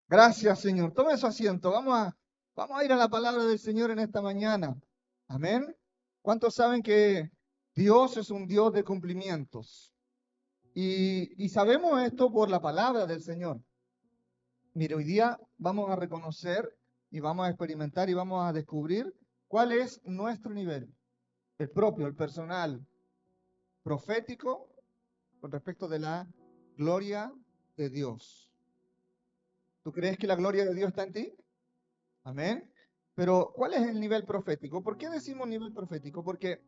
Gracias, Señor. Tome su asiento. Vamos a ir a la palabra del Señor en esta mañana. Amén. ¿Cuántos saben que Dios es un Dios de cumplimientos? Y sabemos esto por la palabra del Señor. Mire, hoy día vamos a reconocer y vamos a experimentar y vamos a descubrir cuál es nuestro nivel, el propio, el personal, profético, con respecto de la gloria de Dios. ¿Tú crees que la gloria de Dios está en ti? Amén. Pero, ¿cuál es el nivel profético? ¿Por qué decimos nivel profético? Porque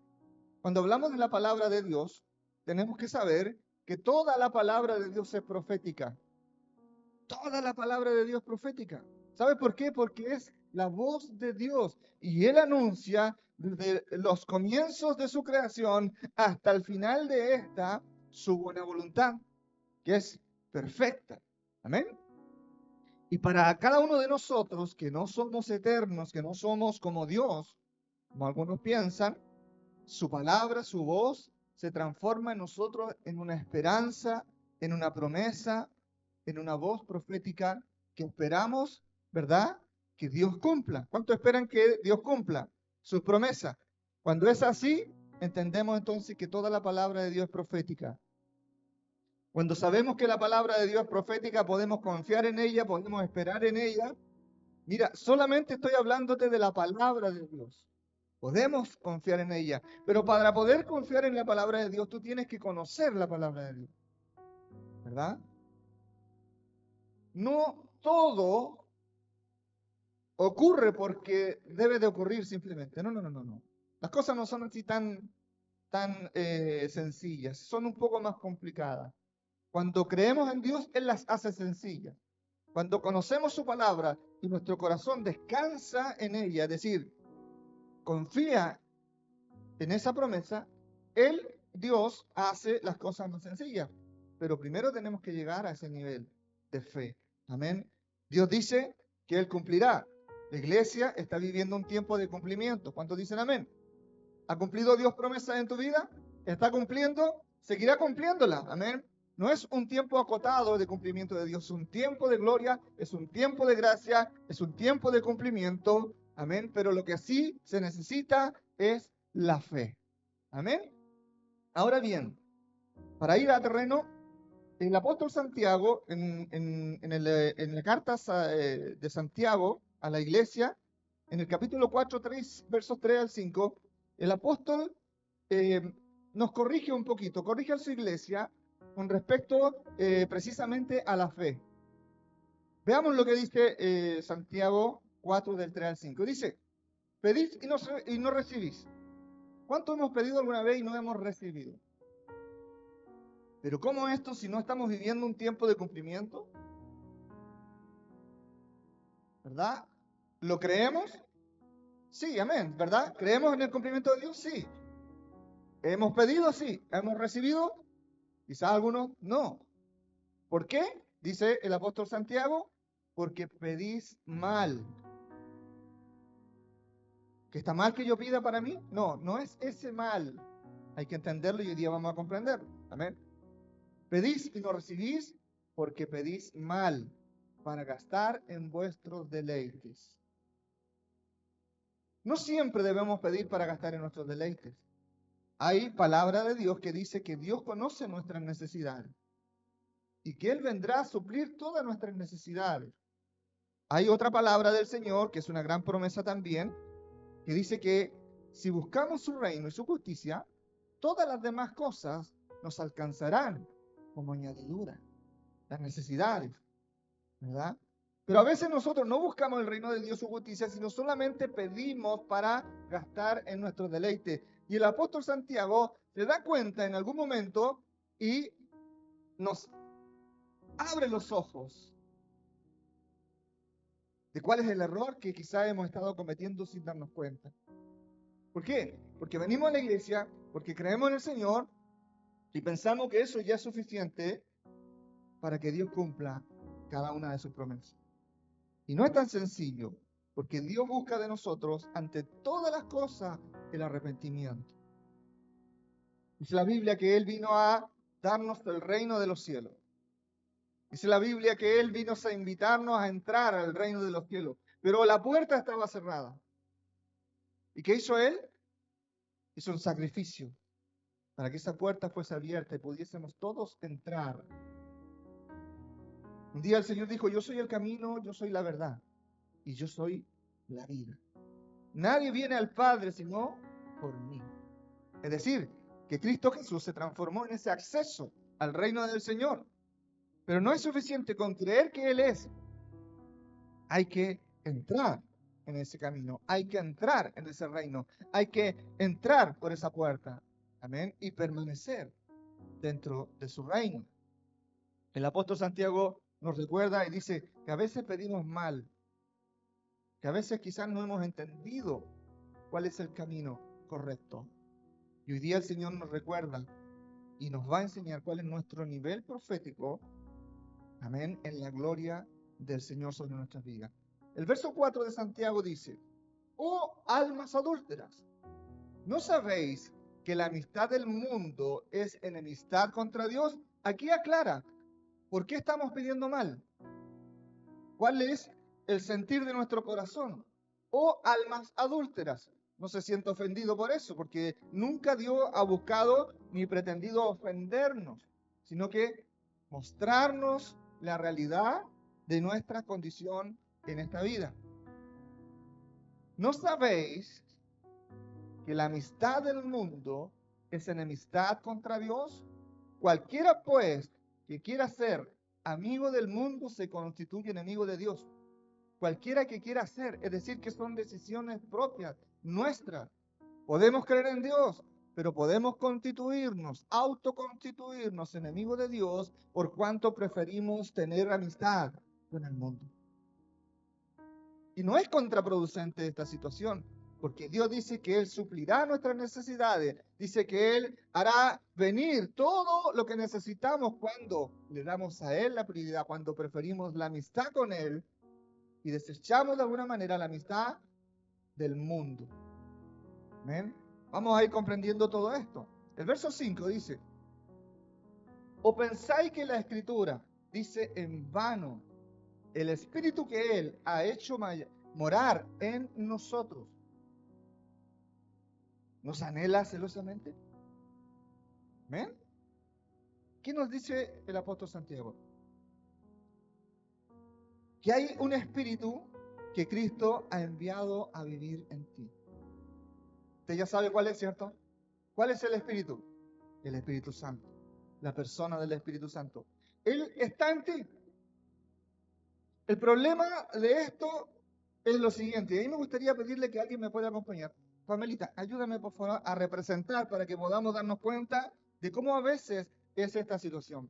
cuando hablamos de la palabra de Dios, tenemos que saber que toda la palabra de Dios es profética. Toda la palabra de Dios es profética. ¿Sabe por qué? Porque es la voz de Dios y Él anuncia desde los comienzos de su creación hasta el final de esta su buena voluntad, que es perfecta. Amén. Y para cada uno de nosotros que no somos eternos, que no somos como Dios, como algunos piensan, su palabra, su voz, se transforma en nosotros en una esperanza, en una promesa, en una voz profética que esperamos, ¿verdad? Que Dios cumpla. ¿Cuánto esperan que Dios cumpla sus promesas? Cuando es así, entendemos entonces que toda la palabra de Dios es profética. Cuando sabemos que la palabra de Dios es profética, podemos confiar en ella, podemos esperar en ella. Mira, solamente estoy hablándote de la palabra de Dios. Podemos confiar en ella, pero para poder confiar en la palabra de Dios, tú tienes que conocer la palabra de Dios, ¿verdad? No todo ocurre porque debe de ocurrir simplemente. No, no, no, no, no. Las cosas no son así tan sencillas, son un poco más complicadas. Cuando creemos en Dios, Él las hace sencillas. Cuando conocemos su palabra y nuestro corazón descansa en ella, es decir, confía en esa promesa, Él, Dios, hace las cosas más sencillas. Pero primero tenemos que llegar a ese nivel de fe. Amén. Dios dice que Él cumplirá. La iglesia está viviendo un tiempo de cumplimiento. ¿Cuántos dicen amén? ¿Ha cumplido Dios promesas en tu vida? ¿Está cumpliendo? Seguirá cumpliéndola. Amén. No es un tiempo acotado de cumplimiento de Dios, es un tiempo de gloria, es un tiempo de gracia, es un tiempo de cumplimiento. Amén. Pero lo que sí se necesita es la fe. Amén. Ahora bien, para ir a terreno, el apóstol Santiago, en la carta de Santiago a la iglesia, en el capítulo 4, 3, versos 3 al 5, el apóstol eh, nos corrige un poquito, corrige a su iglesia con respecto precisamente a la fe. Veamos lo que dice Santiago 4 del 3 al 5. Dice, pedid y no recibís. ¿Cuánto hemos pedido alguna vez y no hemos recibido? Pero ¿cómo esto si no estamos viviendo un tiempo de cumplimiento? ¿Verdad? ¿Lo creemos? Sí, amén, ¿verdad? ¿Creemos en el cumplimiento de Dios? Sí. ¿Hemos pedido? Sí. ¿Hemos recibido? Quizás algunos no. ¿Por qué? Dice el apóstol Santiago, porque pedís mal. ¿Que está mal que yo pida para mí? No, no es ese mal. Hay que entenderlo y hoy día vamos a comprenderlo. Amén. Pedís y no recibís porque pedís mal para gastar en vuestros deleites. No siempre debemos pedir para gastar en nuestros deleites. Hay palabra de Dios que dice que Dios conoce nuestras necesidades y que Él vendrá a suplir todas nuestras necesidades. Hay otra palabra del Señor, que es una gran promesa también, que dice que si buscamos su reino y su justicia, todas las demás cosas nos alcanzarán como añadidura, las necesidades, ¿verdad? Pero a veces nosotros no buscamos el reino de Dios, su justicia, sino solamente pedimos para gastar en nuestros deleites. Y el apóstol Santiago se da cuenta en algún momento y nos abre los ojos de cuál es el error que quizá hemos estado cometiendo sin darnos cuenta. ¿Por qué? Porque venimos a la iglesia, porque creemos en el Señor y pensamos que eso ya es suficiente para que Dios cumpla cada una de sus promesas. Y no es tan sencillo, porque Dios busca de nosotros, ante todas las cosas, el arrepentimiento. Dice la Biblia que Él vino a darnos el reino de los cielos. Dice la Biblia que Él vino a invitarnos a entrar al reino de los cielos, pero la puerta estaba cerrada. ¿Y qué hizo Él? Hizo un sacrificio para que esa puerta fuese abierta y pudiésemos todos entrar. Un día el Señor dijo, yo soy el camino, yo soy la verdad y yo soy la vida. Nadie viene al Padre sino por mí. Es decir, que Cristo Jesús se transformó en ese acceso al reino del Señor. Pero no es suficiente con creer que Él es. Hay que entrar en ese camino, hay que entrar en ese reino, hay que entrar por esa puerta. Amén. Y permanecer dentro de su reino. El apóstol Santiago nos recuerda y dice que a veces pedimos mal, que a veces quizás no hemos entendido cuál es el camino correcto. Y hoy día el Señor nos recuerda y nos va a enseñar cuál es nuestro nivel profético, amén, en la gloria del Señor sobre nuestras vidas. El verso 4 de Santiago dice, oh almas adúlteras, ¿no sabéis que la amistad del mundo es enemistad contra Dios? Aquí aclara, ¿por qué estamos pidiendo mal? ¿Cuál es el sentir de nuestro corazón? Oh almas adúlteras. No se sienta ofendido por eso, porque nunca Dios ha buscado ni pretendido ofendernos, sino que mostrarnos la realidad de nuestra condición en esta vida. ¿No sabéis que la amistad del mundo es enemistad contra Dios? Cualquiera, pues, que quiera ser amigo del mundo se constituye enemigo de Dios. Cualquiera que quiera ser, es decir, que son decisiones propias, nuestras. Podemos creer en Dios, pero podemos autoconstituirnos enemigos de Dios por cuanto preferimos tener amistad con el mundo. Y no es contraproducente esta situación, porque Dios dice que Él suplirá nuestras necesidades, dice que Él hará venir todo lo que necesitamos cuando le damos a Él la prioridad, cuando preferimos la amistad con Él y desechamos de alguna manera la amistad del mundo. ¿Amén? Vamos a ir comprendiendo todo esto. El verso 5 dice, ¿o pensáis que la Escritura dice en vano el Espíritu que Él ha hecho morar en nosotros nos anhela celosamente? ¿Amén? ¿Qué nos dice el apóstol Santiago? Que hay un espíritu que Cristo ha enviado a vivir en ti. Usted ya sabe cuál es, ¿cierto? ¿Cuál es el espíritu? El Espíritu Santo. La persona del Espíritu Santo. Él está en ti. El problema de esto es lo siguiente. Y a mí me gustaría pedirle que alguien me pueda acompañar. Pamelita, ayúdame por favor a representar para que podamos darnos cuenta de cómo a veces es esta situación.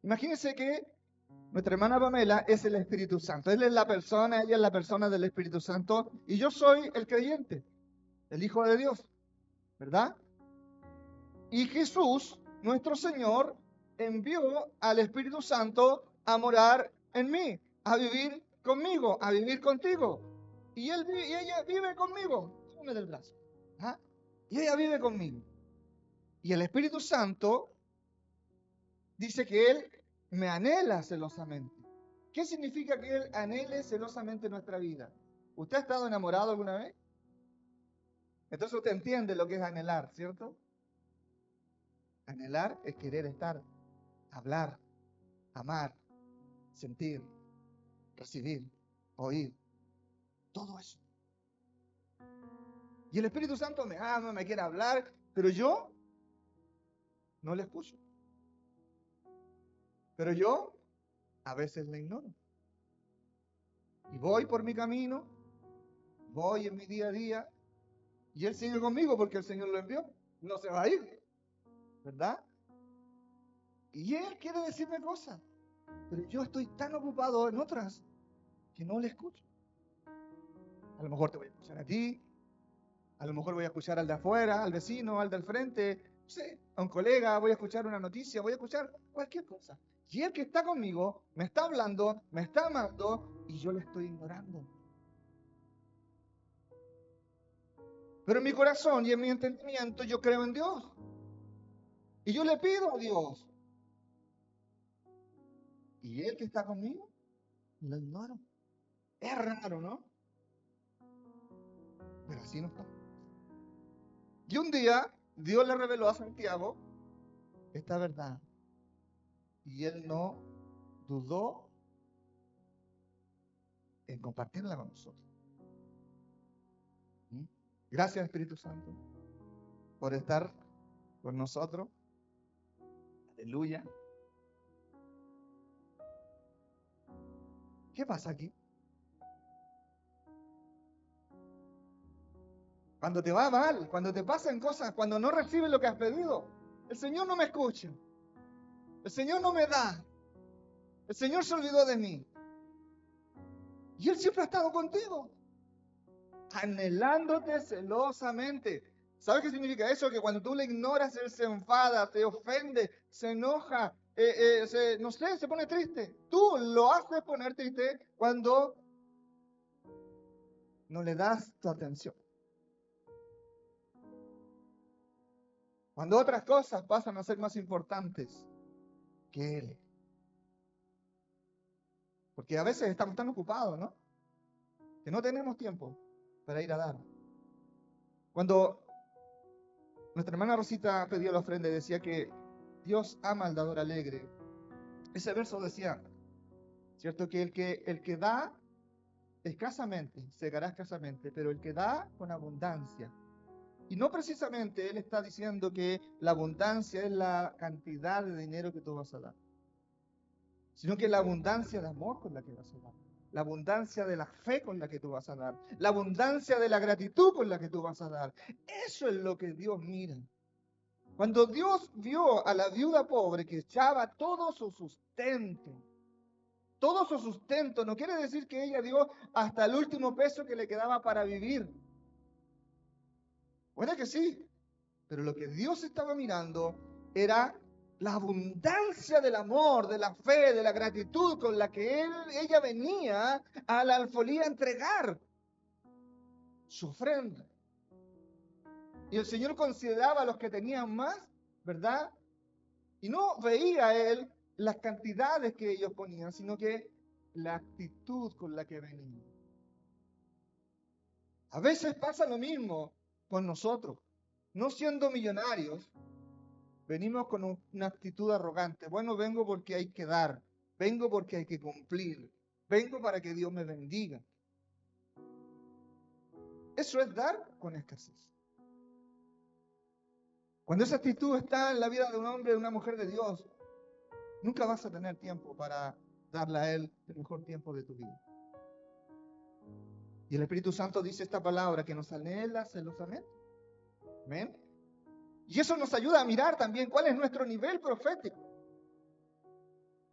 Imagínense que nuestra hermana Pamela es el Espíritu Santo. Él es la persona, ella es la persona del Espíritu Santo y yo soy el creyente, el Hijo de Dios, ¿verdad? Y Jesús, nuestro Señor, envió al Espíritu Santo a morar en mí, a vivir conmigo, a vivir contigo. Y ella vive conmigo. Tómame del brazo. ¿Ah? Y ella vive conmigo. Y el Espíritu Santo dice que Él me anhela celosamente. ¿Qué significa que Él anhele celosamente nuestra vida? ¿Usted ha estado enamorado alguna vez? Entonces usted entiende lo que es anhelar, ¿cierto? Anhelar es querer estar, hablar, amar, sentir, recibir, oír, todo eso. Y el Espíritu Santo me ama, me quiere hablar, pero yo no le escucho. Pero yo a veces le ignoro. Y voy por mi camino, voy en mi día a día, y Él sigue conmigo porque el Señor lo envió. No se va a ir, ¿verdad? Y Él quiere decirme cosas, pero yo estoy tan ocupado en otras que no le escucho. A lo mejor te voy a escuchar a ti, a lo mejor voy a escuchar al de afuera, al vecino, al del frente, no sé, a un colega, voy a escuchar una noticia, voy a escuchar cualquier cosa. Y el que está conmigo me está hablando, me está amando y yo lo estoy ignorando. Pero en mi corazón y en mi entendimiento yo creo en Dios. Y yo le pido a Dios ¿Y él que está conmigo? Lo ignoro. Es raro, ¿no? Pero así no está. Y un día Dios le reveló a Santiago esta verdad. Y él no dudó en compartirla con nosotros. ¿Mm? Gracias, Espíritu Santo, por estar con nosotros. Aleluya. ¿Qué pasa aquí? Cuando te va mal, cuando te pasan cosas, cuando no recibes lo que has pedido, el Señor no me escucha. El Señor no me da. El Señor se olvidó de mí. Y Él siempre ha estado contigo, anhelándote celosamente. ¿Sabes qué significa eso? Que cuando tú le ignoras, Él se enfada, te ofende, se enoja, no sé, se pone triste. Tú lo haces poner triste cuando no le das tu atención. Cuando otras cosas pasan a ser más importantes que Él. Porque a veces estamos tan ocupados, ¿no? Que no tenemos tiempo para ir a dar. Cuando nuestra hermana Rosita pedía la ofrenda y decía que Dios ama al dador alegre, ese verso decía, ¿cierto? Que el que da escasamente, segará escasamente, pero el que da con abundancia. Y no precisamente él está diciendo que la abundancia es la cantidad de dinero que tú vas a dar, sino que la abundancia de amor con la que vas a dar, la abundancia de la fe con la que tú vas a dar, la abundancia de la gratitud con la que tú vas a dar. Eso es lo que Dios mira. Cuando Dios vio a la viuda pobre que echaba todo su sustento, no quiere decir que ella dio hasta el último peso que le quedaba para vivir. Puede que sí, pero lo que Dios estaba mirando era la abundancia del amor, de la fe, de la gratitud con la que ella venía a la alfolía a entregar su ofrenda. Y el Señor consideraba a los que tenían más, ¿verdad? Y no veía Él las cantidades que ellos ponían, sino que la actitud con la que venían. A veces pasa lo mismo con nosotros. No siendo millonarios, venimos con una actitud arrogante. Bueno, vengo porque hay que dar, vengo porque hay que cumplir, vengo para que Dios me bendiga. Eso es dar con escasez. Cuando esa actitud está en la vida de un hombre, de una mujer de Dios, nunca vas a tener tiempo para darle a Él el mejor tiempo de tu vida. Y el Espíritu Santo dice esta palabra que nos anhela celosamente. ¿Amén? Y eso nos ayuda a mirar también cuál es nuestro nivel profético,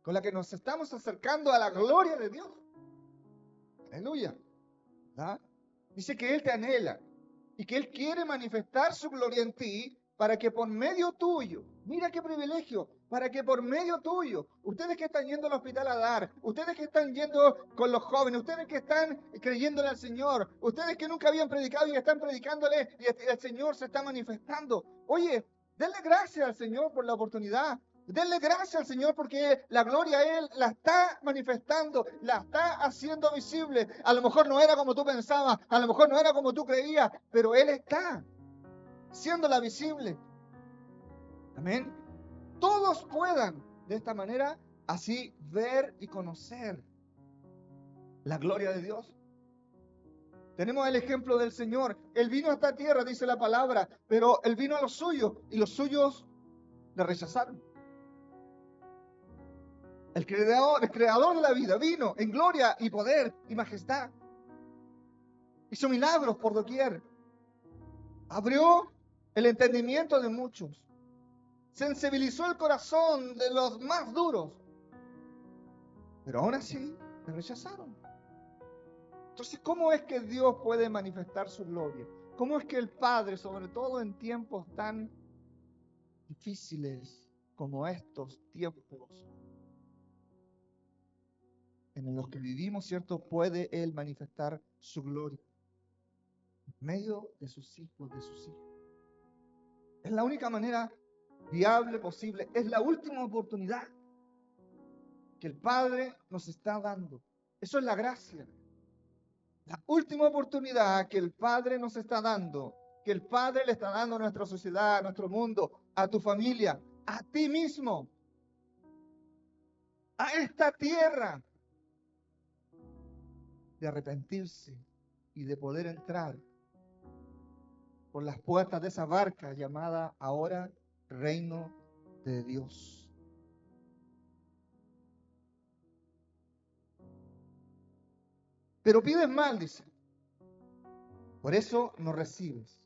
con la que nos estamos acercando a la gloria de Dios. Aleluya. ¿Ah? Dice que Él te anhela y que Él quiere manifestar su gloria en ti para que por medio tuyo, mira qué privilegio, para que por medio tuyo, ustedes que están yendo al hospital a dar, ustedes que están yendo con los jóvenes, ustedes que están creyéndole al Señor, ustedes que nunca habían predicado y están predicándole y el Señor se está manifestando. Oye, denle gracias al Señor por la oportunidad. Denle gracias al Señor porque la gloria a Él la está manifestando, la está haciendo visible. A lo mejor no era como tú pensabas, a lo mejor no era como tú creías, pero Él está haciéndola visible. Amén. Todos puedan de esta manera así ver y conocer la gloria de Dios. Tenemos el ejemplo del Señor. Él vino a esta tierra, dice la palabra, pero Él vino a los suyos y los suyos le rechazaron. El creador de la vida vino en gloria y poder y majestad. Hizo milagros por doquier. Abrió el entendimiento de muchos. Sensibilizó el corazón de los más duros. Pero aún así, le rechazaron. Entonces, ¿cómo es que Dios puede manifestar su gloria? ¿Cómo es que el Padre, sobre todo en tiempos tan difíciles como estos tiempos en los que vivimos, ¿cierto? Puede Él manifestar su gloria en medio de sus hijos, de sus hijas. Es la única manera viable posible. Es la última oportunidad que el Padre nos está dando. Eso es la gracia. La última oportunidad que el Padre nos está dando, que el Padre le está dando a nuestra sociedad, a nuestro mundo, a tu familia, a ti mismo, a esta tierra, de arrepentirse y de poder entrar por las puertas de esa barca llamada ahora Reino de Dios. Pero pides mal, dice. Por eso no recibes.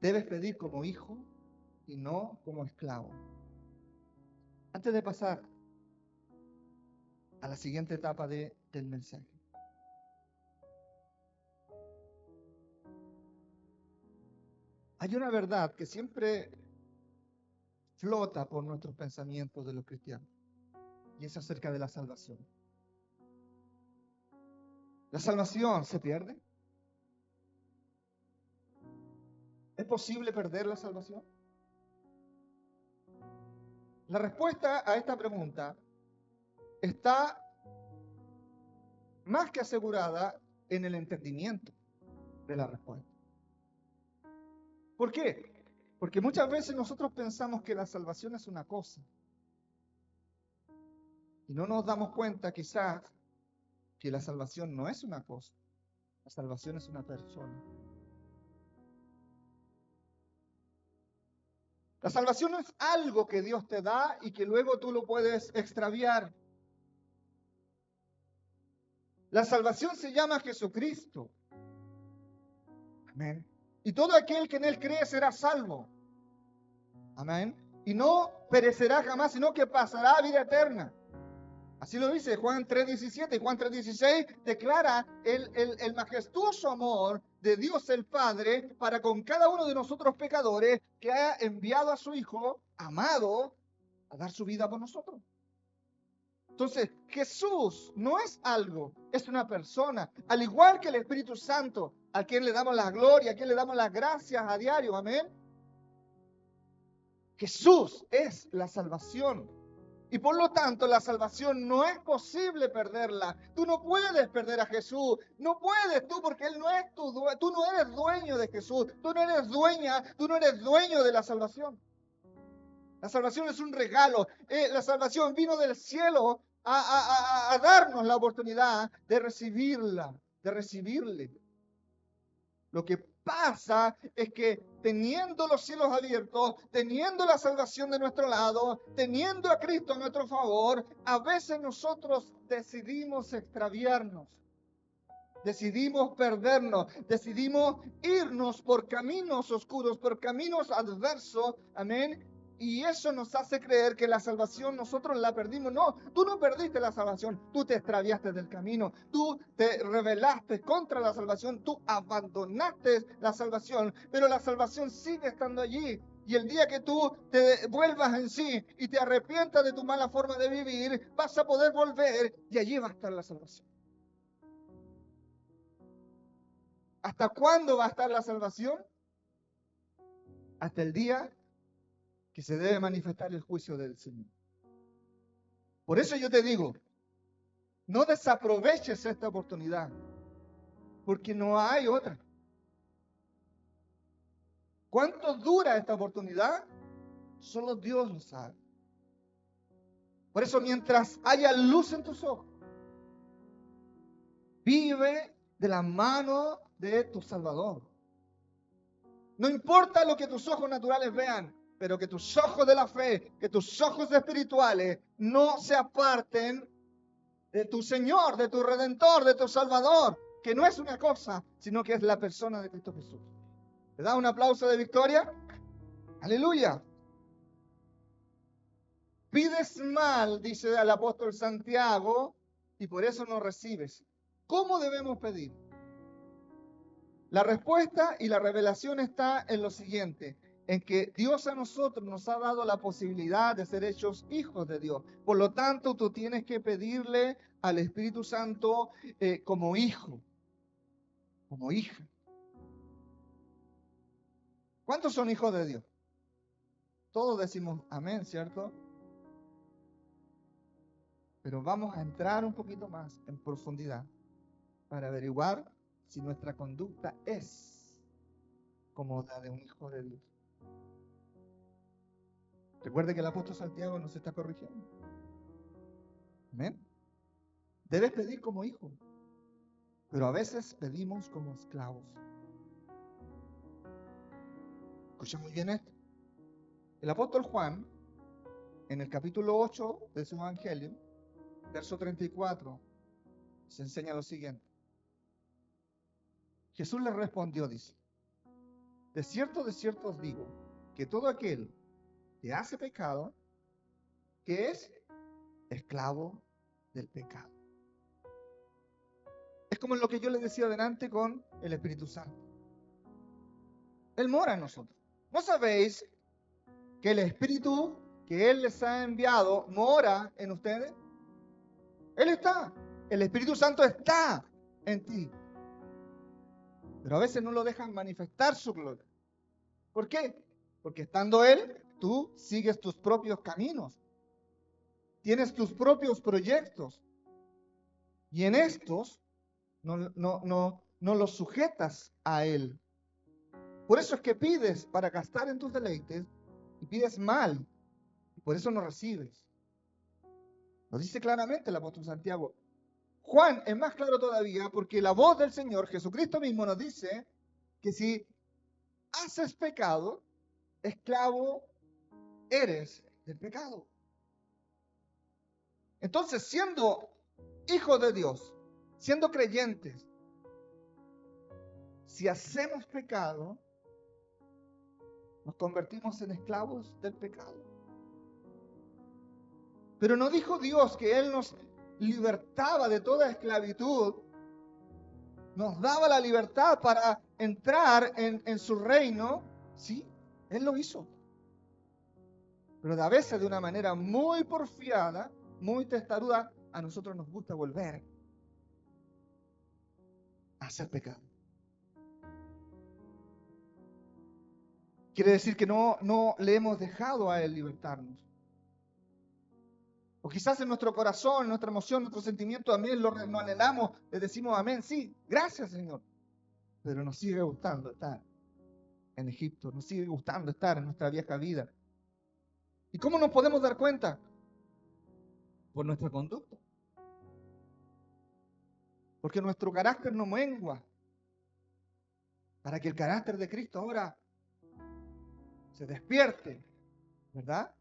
Debes pedir como hijo y no como esclavo. Antes de pasar a la siguiente etapa del mensaje. Hay una verdad que siempre flota por nuestros pensamientos de los cristianos, y es acerca de la salvación. ¿La salvación se pierde? ¿Es posible perder la salvación? La respuesta a esta pregunta está más que asegurada en el entendimiento de la respuesta. ¿Por qué? Porque muchas veces nosotros pensamos que la salvación es una cosa y no nos damos cuenta quizás que la salvación no es una cosa, la salvación es una persona. La salvación no es algo que Dios te da y que luego tú lo puedes extraviar. La salvación se llama Jesucristo. Amén. Y todo aquel que en Él cree será salvo. Amén. Y no perecerá jamás, sino que pasará a vida eterna. Así lo dice Juan 3:17. Y Juan 3:16 declara el majestuoso amor de Dios el Padre para con cada uno de nosotros pecadores, que ha enviado a su Hijo amado a dar su vida por nosotros. Entonces, Jesús no es algo, es una persona, al igual que el Espíritu Santo, a quien le damos la gloria, a quien le damos las gracias a diario, amén. Jesús es la salvación. Y por lo tanto, la salvación no es posible perderla. Tú no puedes perder a Jesús. No puedes tú, porque Él no es tu dueño. Tú no eres dueño de Jesús. Tú no eres dueña, tú no eres dueño de la salvación. La salvación es un regalo. La salvación vino del cielo a darnos la oportunidad de recibirla, de recibirle. Lo que pasa es que teniendo los cielos abiertos, teniendo la salvación de nuestro lado, teniendo a Cristo a nuestro favor, a veces nosotros decidimos extraviarnos, decidimos perdernos, decidimos irnos por caminos oscuros, por caminos adversos, amén. Y eso nos hace creer que la salvación nosotros la perdimos. No, tú no perdiste la salvación, tú te extraviaste del camino, tú te rebelaste contra la salvación, tú abandonaste la salvación, pero la salvación sigue estando allí. Y el día que tú te vuelvas en sí y te arrepientas de tu mala forma de vivir, vas a poder volver y allí va a estar la salvación. ¿Hasta cuándo va a estar la salvación? Hasta el día que se debe manifestar el juicio del Señor. Por eso yo te digo, no desaproveches esta oportunidad, porque no hay otra. ¿Cuánto dura esta oportunidad? Solo Dios lo sabe. Por eso, mientras haya luz en tus ojos, vive de la mano de tu Salvador. No importa lo que tus ojos naturales vean, pero que tus ojos de la fe, que tus ojos espirituales no se aparten de tu Señor, de tu Redentor, de tu Salvador, que no es una cosa, sino que es la persona de Cristo Jesús. ¿Te da un aplauso de victoria? ¡Aleluya! Pides mal, dice el apóstol Santiago, y por eso no recibes. ¿Cómo debemos pedir? La respuesta y la revelación está en lo siguiente, en que Dios a nosotros nos ha dado la posibilidad de ser hechos hijos de Dios. Por lo tanto, tú tienes que pedirle al Espíritu Santo como hijo, como hija. ¿Cuántos son hijos de Dios? Todos decimos amén, ¿cierto? Pero vamos a entrar un poquito más en profundidad para averiguar si nuestra conducta es como la de un hijo de Dios. Recuerde que el apóstol Santiago nos está corrigiendo. ¿Amén? Debes pedir como hijo, pero a veces pedimos como esclavos. Escucha muy bien esto. El apóstol Juan, en el capítulo 8 de su evangelio, verso 34, se enseña lo siguiente. Jesús le respondió, dice, de cierto os digo, que todo aquel que hace pecado, que es esclavo del pecado. Es como lo que yo les decía adelante con el Espíritu Santo. Él mora en nosotros. ¿No sabéis que el Espíritu que Él les ha enviado mora en ustedes? Él está. El Espíritu Santo está en ti. Pero a veces no lo dejan manifestar su gloria. ¿Por qué? Porque estando Él, tú sigues tus propios caminos. Tienes tus propios proyectos. Y en estos no los sujetas a Él. Por eso es que pides para gastar en tus deleites y pides mal. Y por eso no recibes. Lo dice claramente el apóstol Santiago. Juan es más claro todavía porque la voz del Señor Jesucristo mismo nos dice que si haces pecado, esclavo eres del pecado. Entonces, siendo hijos de Dios, siendo creyentes, si hacemos pecado, nos convertimos en esclavos del pecado. Pero no dijo Dios que Él nos libertaba de toda esclavitud, nos daba la libertad para entrar en su reino. Sí, Él lo hizo. Pero a veces de una manera muy porfiada, muy testaruda, a nosotros nos gusta volver a hacer pecado. Quiere decir que no le hemos dejado a Él libertarnos. O quizás en nuestro corazón, nuestra emoción, nuestro sentimiento, amén, lo anhelamos, le decimos amén, sí, gracias Señor. Pero nos sigue gustando estar en Egipto, nos sigue gustando estar en nuestra vieja vida. ¿Y cómo nos podemos dar cuenta? Por nuestra conducta. Porque nuestro carácter no mengua. Para que el carácter de Cristo ahora se despierte, ¿verdad?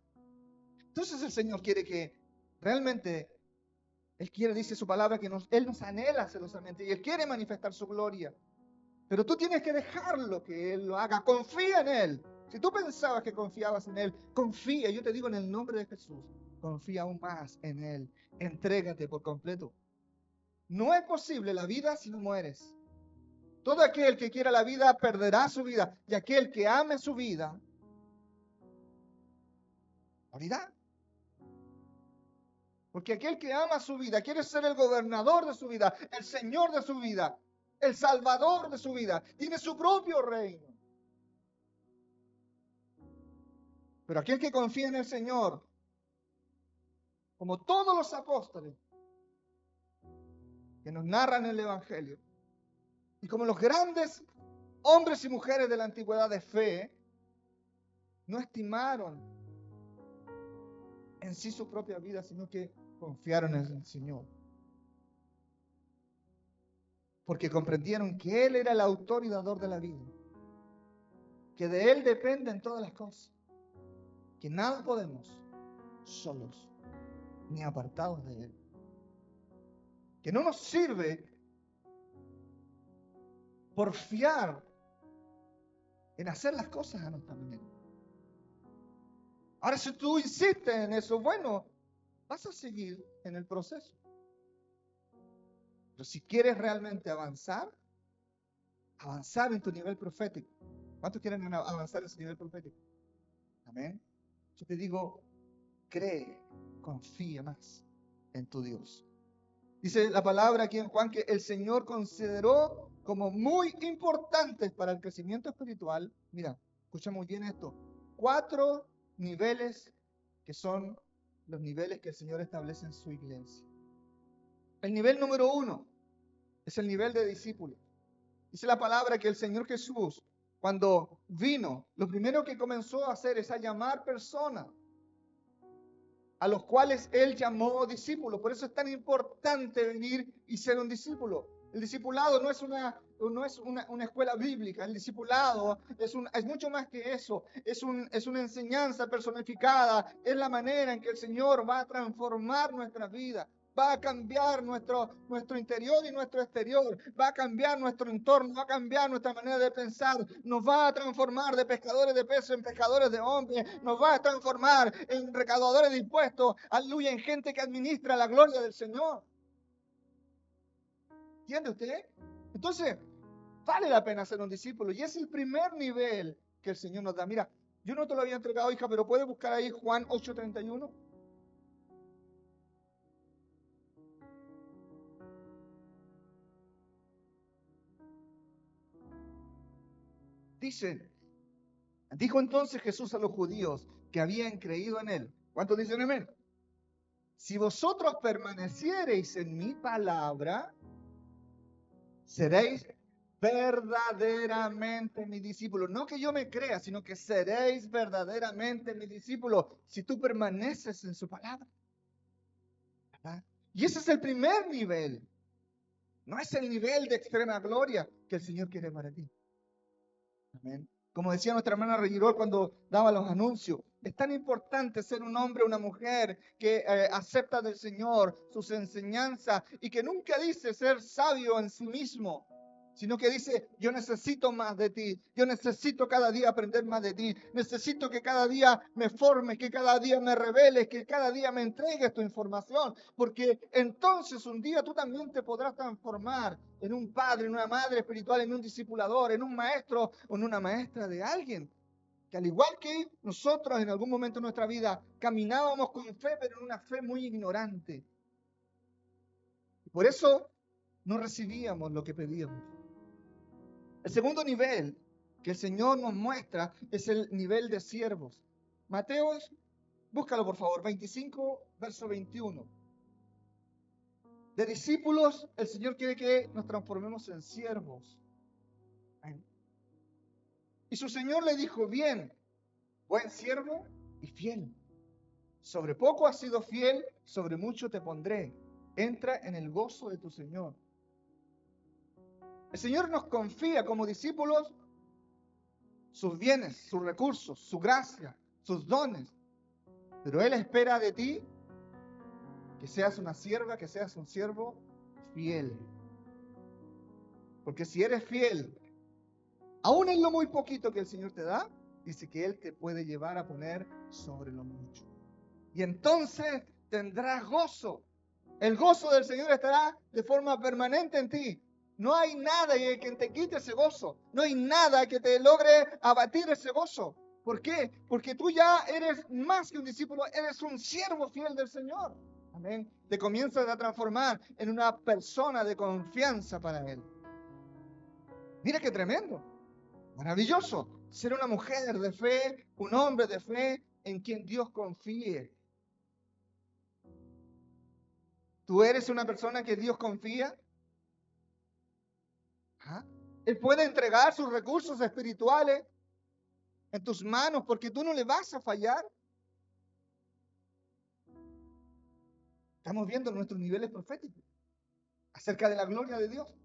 Entonces el Señor quiere que realmente, Él quiere, dice su palabra, que Él nos anhela celosamente y Él quiere manifestar su gloria. Pero tú tienes que dejarlo que Él lo haga. Confía en Él. Si tú pensabas que confiabas en Él, confía. Yo te digo en el nombre de Jesús, confía aún más en Él. Entrégate por completo. No es posible la vida si no mueres. Todo aquel que quiera la vida perderá su vida. Y aquel que ame su vida, morirá. Porque aquel que ama su vida quiere ser el gobernador de su vida, el Señor de su vida, el Salvador de su vida. Tiene su propio reino. Pero aquel que confía en el Señor, como todos los apóstoles que nos narran el Evangelio, y como los grandes hombres y mujeres de la antigüedad de fe, no estimaron en sí su propia vida, sino que confiaron en el Señor. Porque comprendieron que Él era el autor y dador de la vida, que de Él dependen todas las cosas, que nada podemos solos, ni apartados de Él, que no nos sirve porfiar en hacer las cosas a nuestra manera. Ahora, si tú insistes en eso, bueno, vas a seguir en el proceso. Pero si quieres realmente avanzar en tu nivel profético. ¿Cuántos quieren avanzar en su nivel profético? Amén. Yo te digo, cree, confía más en tu Dios. Dice la palabra aquí en Juan que el Señor consideró como muy importantes para el crecimiento espiritual. Mira, escucha muy bien esto. 4 niveles que son los niveles que el Señor establece en su iglesia. El nivel número 1 es el nivel de discípulo. Dice la palabra que el Señor Jesús, cuando vino, lo primero que comenzó a hacer es a llamar personas a los cuales Él llamó discípulos. Por eso es tan importante venir y ser un discípulo. El discipulado no es una escuela bíblica. El discipulado es mucho más que eso. Es una enseñanza personificada. Es la manera en que el Señor va a transformar nuestra vida. Va a cambiar nuestro interior y nuestro exterior. Va a cambiar nuestro entorno. Va a cambiar nuestra manera de pensar. Nos va a transformar de pescadores de peces en pescadores de hombres. Nos va a transformar en recaudadores de impuestos. Aleluya, en gente que administra la gloria del Señor. ¿Entiende usted? Entonces, vale la pena ser un discípulo. Y es el primer nivel que el Señor nos da. Mira, yo no te lo había entregado, hija, pero puedes buscar ahí Juan 8:31. Dice, dijo entonces Jesús a los judíos que habían creído en Él. ¿Cuántos dicen amén? Si vosotros permaneciereis en mi palabra, seréis verdaderamente mis discípulos. No que yo me crea, sino que seréis verdaderamente mis discípulos si tú permaneces en su palabra. ¿Verdad? Y ese es el primer nivel. No es el nivel de extrema gloria que el Señor quiere para ti. Amén. Como decía nuestra hermana Regirol cuando daba los anuncios, es tan importante ser un hombre o una mujer que acepta del Señor sus enseñanzas y que nunca dice ser sabio en sí mismo, sino que dice, yo necesito más de ti, yo necesito cada día aprender más de ti, necesito que cada día me formes, que cada día me reveles, que cada día me entregues tu información, porque entonces un día tú también te podrás transformar en un padre, en una madre espiritual, en un discipulador, en un maestro o en una maestra de alguien. Que al igual que nosotros en algún momento de nuestra vida caminábamos con fe, pero en una fe muy ignorante. Y por eso no recibíamos lo que pedíamos. El segundo nivel que el Señor nos muestra es el nivel de siervos. Mateos, búscalo por favor, 25, verso 21. De discípulos, el Señor quiere que nos transformemos en siervos. Y su Señor le dijo, bien, buen siervo y fiel. Sobre poco has sido fiel, sobre mucho te pondré. Entra en el gozo de tu Señor. El Señor nos confía como discípulos sus bienes, sus recursos, su gracia, sus dones. Pero Él espera de ti que seas una sierva, que seas un siervo fiel. Porque si eres fiel, aún en lo muy poquito que el Señor te da, dice que Él te puede llevar a poner sobre lo mucho. Y entonces tendrás gozo. El gozo del Señor estará de forma permanente en ti. No hay nada que te quite ese gozo. No hay nada que te logre abatir ese gozo. ¿Por qué? Porque tú ya eres más que un discípulo, eres un siervo fiel del Señor. Amén. Te comienzas a transformar en una persona de confianza para Él. Mira qué tremendo. Maravilloso. Ser una mujer de fe, un hombre de fe en quien Dios confíe. ¿Tú eres una persona que Dios confía? ¿Ah? Él puede entregar sus recursos espirituales en tus manos porque tú no le vas a fallar. Estamos viendo nuestros niveles proféticos acerca de la gloria de Dios.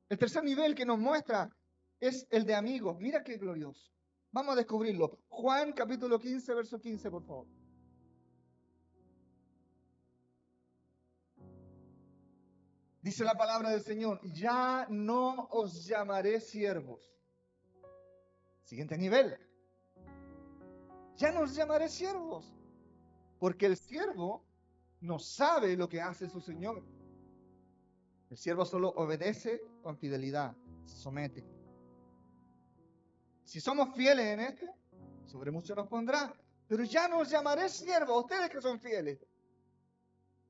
El tercer nivel que nos muestra es el de amigos. Mira qué glorioso. Vamos a descubrirlo. Juan capítulo 15, verso 15, por favor. Dice la palabra del Señor, ya no os llamaré siervos. Siguiente nivel. Ya no os llamaré siervos, porque el siervo no sabe lo que hace su Señor. El siervo solo obedece con fidelidad, se somete. Si somos fieles en esto, sobre mucho nos pondrá. Pero ya no os llamaré siervos, a ustedes que son fieles,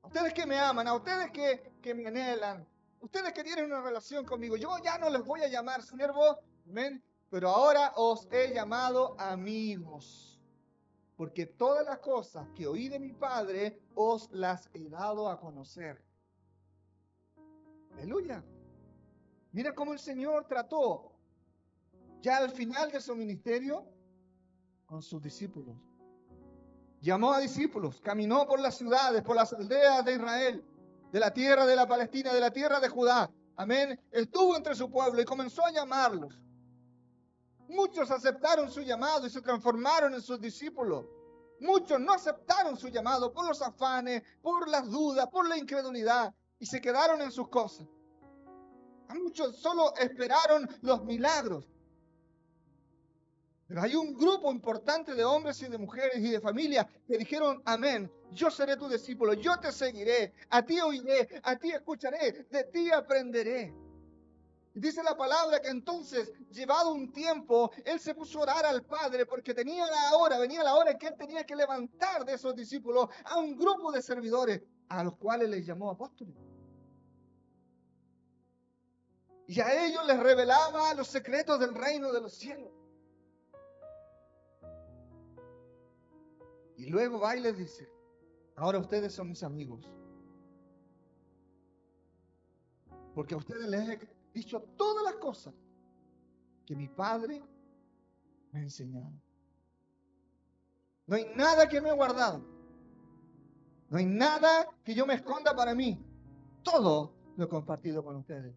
a ustedes que me aman, a ustedes que me anhelan, ustedes que tienen una relación conmigo. Yo ya no les voy a llamar siervos, amén, pero ahora os he llamado amigos. porque todas las cosas que oí de mi Padre os las he dado a conocer. Aleluya. Mira cómo el Señor trató ya al final de su ministerio con sus discípulos. Llamó a discípulos, caminó por las ciudades, por las aldeas de Israel, de la tierra de la Palestina, de la tierra de Judá. Amén. Estuvo entre su pueblo y comenzó a llamarlos. Muchos aceptaron su llamado y se transformaron en sus discípulos. Muchos no aceptaron su llamado por los afanes, por las dudas, por la incredulidad y se quedaron en sus cosas. A muchos solo esperaron los milagros. Pero hay un grupo importante de hombres y de mujeres y de familias que dijeron, amén, yo seré tu discípulo, yo te seguiré, a ti oiré, a ti escucharé, de ti aprenderé. Y dice la palabra que entonces, llevado un tiempo, él se puso a orar al Padre porque venía la hora en que él tenía que levantar de esos discípulos a un grupo de servidores, a los cuales les llamó apóstoles. Y a ellos les revelaba los secretos del reino de los cielos. Y luego va y les dice, ahora ustedes son mis amigos. Porque a ustedes les he dicho todas las cosas que mi Padre me ha enseñado. No hay nada que me he guardado. No hay nada que yo me esconda para mí. Todo lo he compartido con ustedes.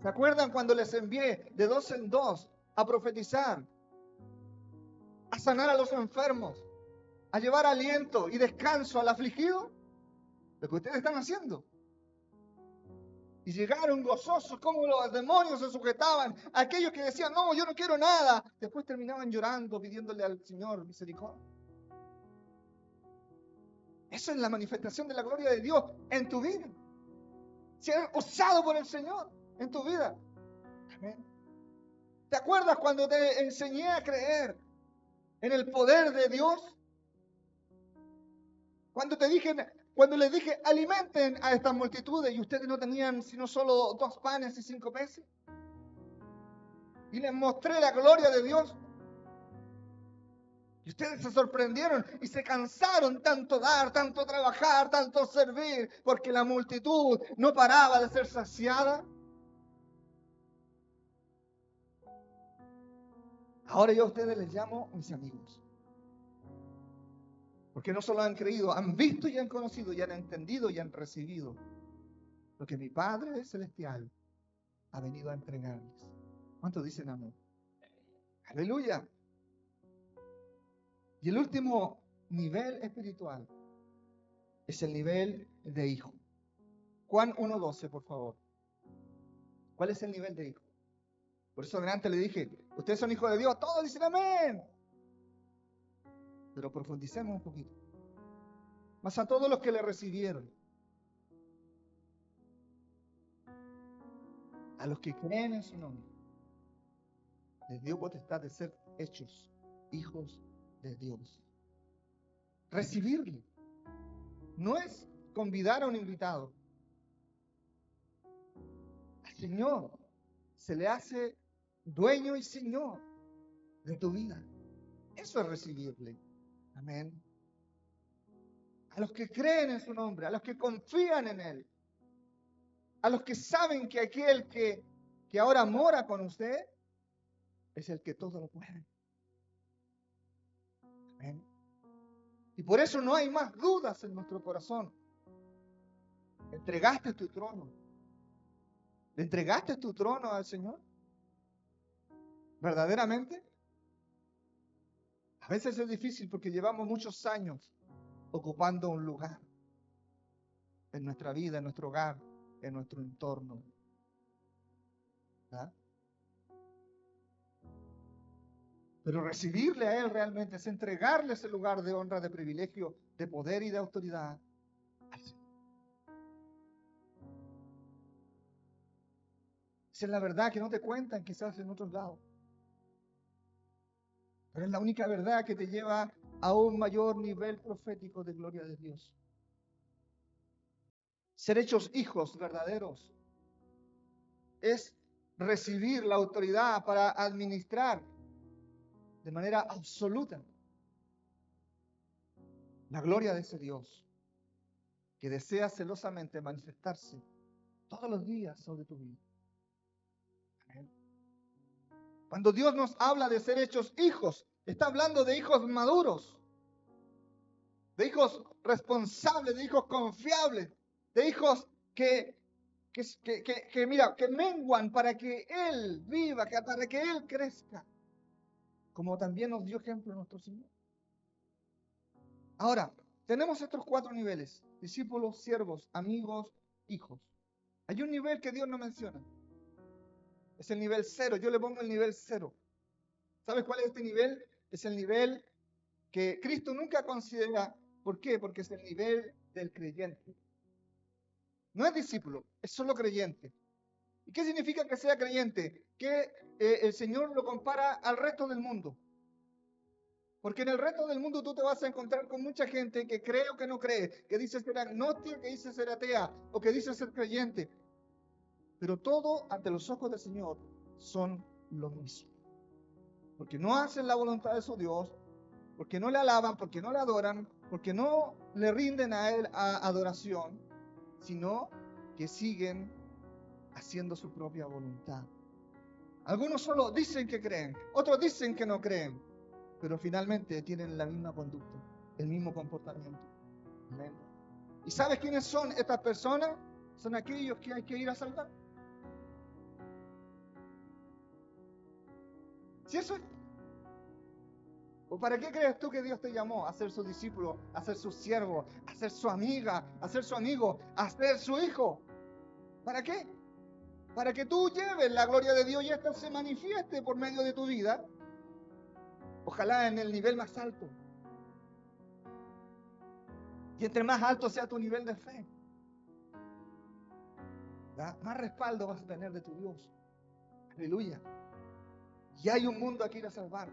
¿Se acuerdan cuando les envié de 2 en 2 a profetizar, a sanar a los enfermos, a llevar aliento y descanso al afligido? Lo que ustedes están haciendo. Y llegaron gozosos como los demonios se sujetaban. Aquellos que decían, no, yo no quiero nada. Después terminaban llorando, pidiéndole al Señor misericordia. Eso es la manifestación de la gloria de Dios en tu vida. Ser usado por el Señor en tu vida. Amén. ¿Te acuerdas cuando te enseñé a creer en el poder de Dios? Cuando les dije, alimenten a estas multitudes y ustedes no tenían sino solo 2 panes y 5 peces. Y les mostré la gloria de Dios. Y ustedes se sorprendieron y se cansaron tanto dar, tanto trabajar, tanto servir, porque la multitud no paraba de ser saciada. Ahora yo a ustedes les llamo mis amigos. Porque no solo han creído, han visto y han conocido y han entendido y han recibido lo que mi Padre Celestial ha venido a entregarles. ¿Cuántos dicen amén? Aleluya. Y el último nivel espiritual es el nivel de hijo. Juan 1:12, por favor. ¿Cuál es el nivel de hijo? Por eso delante le dije, ustedes son hijos de Dios, todos dicen amén. Pero profundicemos un poquito. Más a todos los que le recibieron, a los que creen en su nombre, les dio potestad de ser hechos hijos de Dios. Recibirle no es convidar a un invitado. Al Señor se le hace dueño y Señor de tu vida. Eso es recibirle. Amén. A los que creen en su nombre, a los que confían en Él, a los que saben que aquel que ahora mora con usted es el que todo lo puede. Amén. Y por eso no hay más dudas en nuestro corazón. ¿Entregaste tu trono? ¿Le entregaste tu trono al Señor? ¿Verdaderamente? A veces es difícil porque llevamos muchos años ocupando un lugar en nuestra vida, en nuestro hogar, en nuestro entorno. ¿Ah? Pero recibirle a Él realmente es entregarle ese lugar de honra, de privilegio, de poder y de autoridad al Señor. Esa es la verdad que no te cuentan quizás en otros lados. Pero es la única verdad que te lleva a un mayor nivel profético de gloria de Dios. Ser hechos hijos verdaderos es recibir la autoridad para administrar de manera absoluta La gloria de ese Dios que desea celosamente manifestarse todos los días sobre tu vida. Amén. Cuando Dios nos habla de ser hechos hijos, está hablando de hijos maduros, de hijos responsables, de hijos confiables, de hijos mira, que menguan para que Él viva, para que Él crezca, como también nos dio ejemplo nuestro Señor. Ahora, tenemos estos 4 niveles: discípulos, siervos, amigos, hijos. Hay un nivel que Dios no menciona. Es el nivel 0. Yo le pongo el nivel 0. ¿Sabes cuál es este nivel? Es el nivel que Cristo nunca considera. ¿Por qué? Porque es el nivel del creyente. No es discípulo, es solo creyente. ¿Y qué significa que sea creyente? Que el Señor lo compara al resto del mundo. Porque en el resto del mundo tú te vas a encontrar con mucha gente que cree o que no cree, que dice ser agnóstica, que dice ser atea, o que dice ser creyente. Pero todo ante los ojos del Señor son lo mismo. Porque no hacen la voluntad de su Dios, porque no le alaban, porque no le adoran, porque no le rinden a Él adoración, sino que siguen haciendo su propia voluntad. Algunos solo dicen que creen, otros dicen que no creen, pero finalmente tienen la misma conducta, el mismo comportamiento. Amén. ¿Y sabes quiénes son estas personas? Son aquellos que hay que ir a salvar. Si eso es, ¿o para qué crees tú que Dios te llamó? A ser su discípulo, a ser su siervo, a ser su amiga, a ser su amigo, a ser su hijo. ¿Para qué? Para que tú lleves la gloria de Dios y esta se manifieste por medio de tu vida. Ojalá en el nivel más alto. Y entre más alto sea tu nivel de fe, ¿verdad? Más respaldo vas a tener de tu Dios. Aleluya. Y hay un mundo aquí a salvar.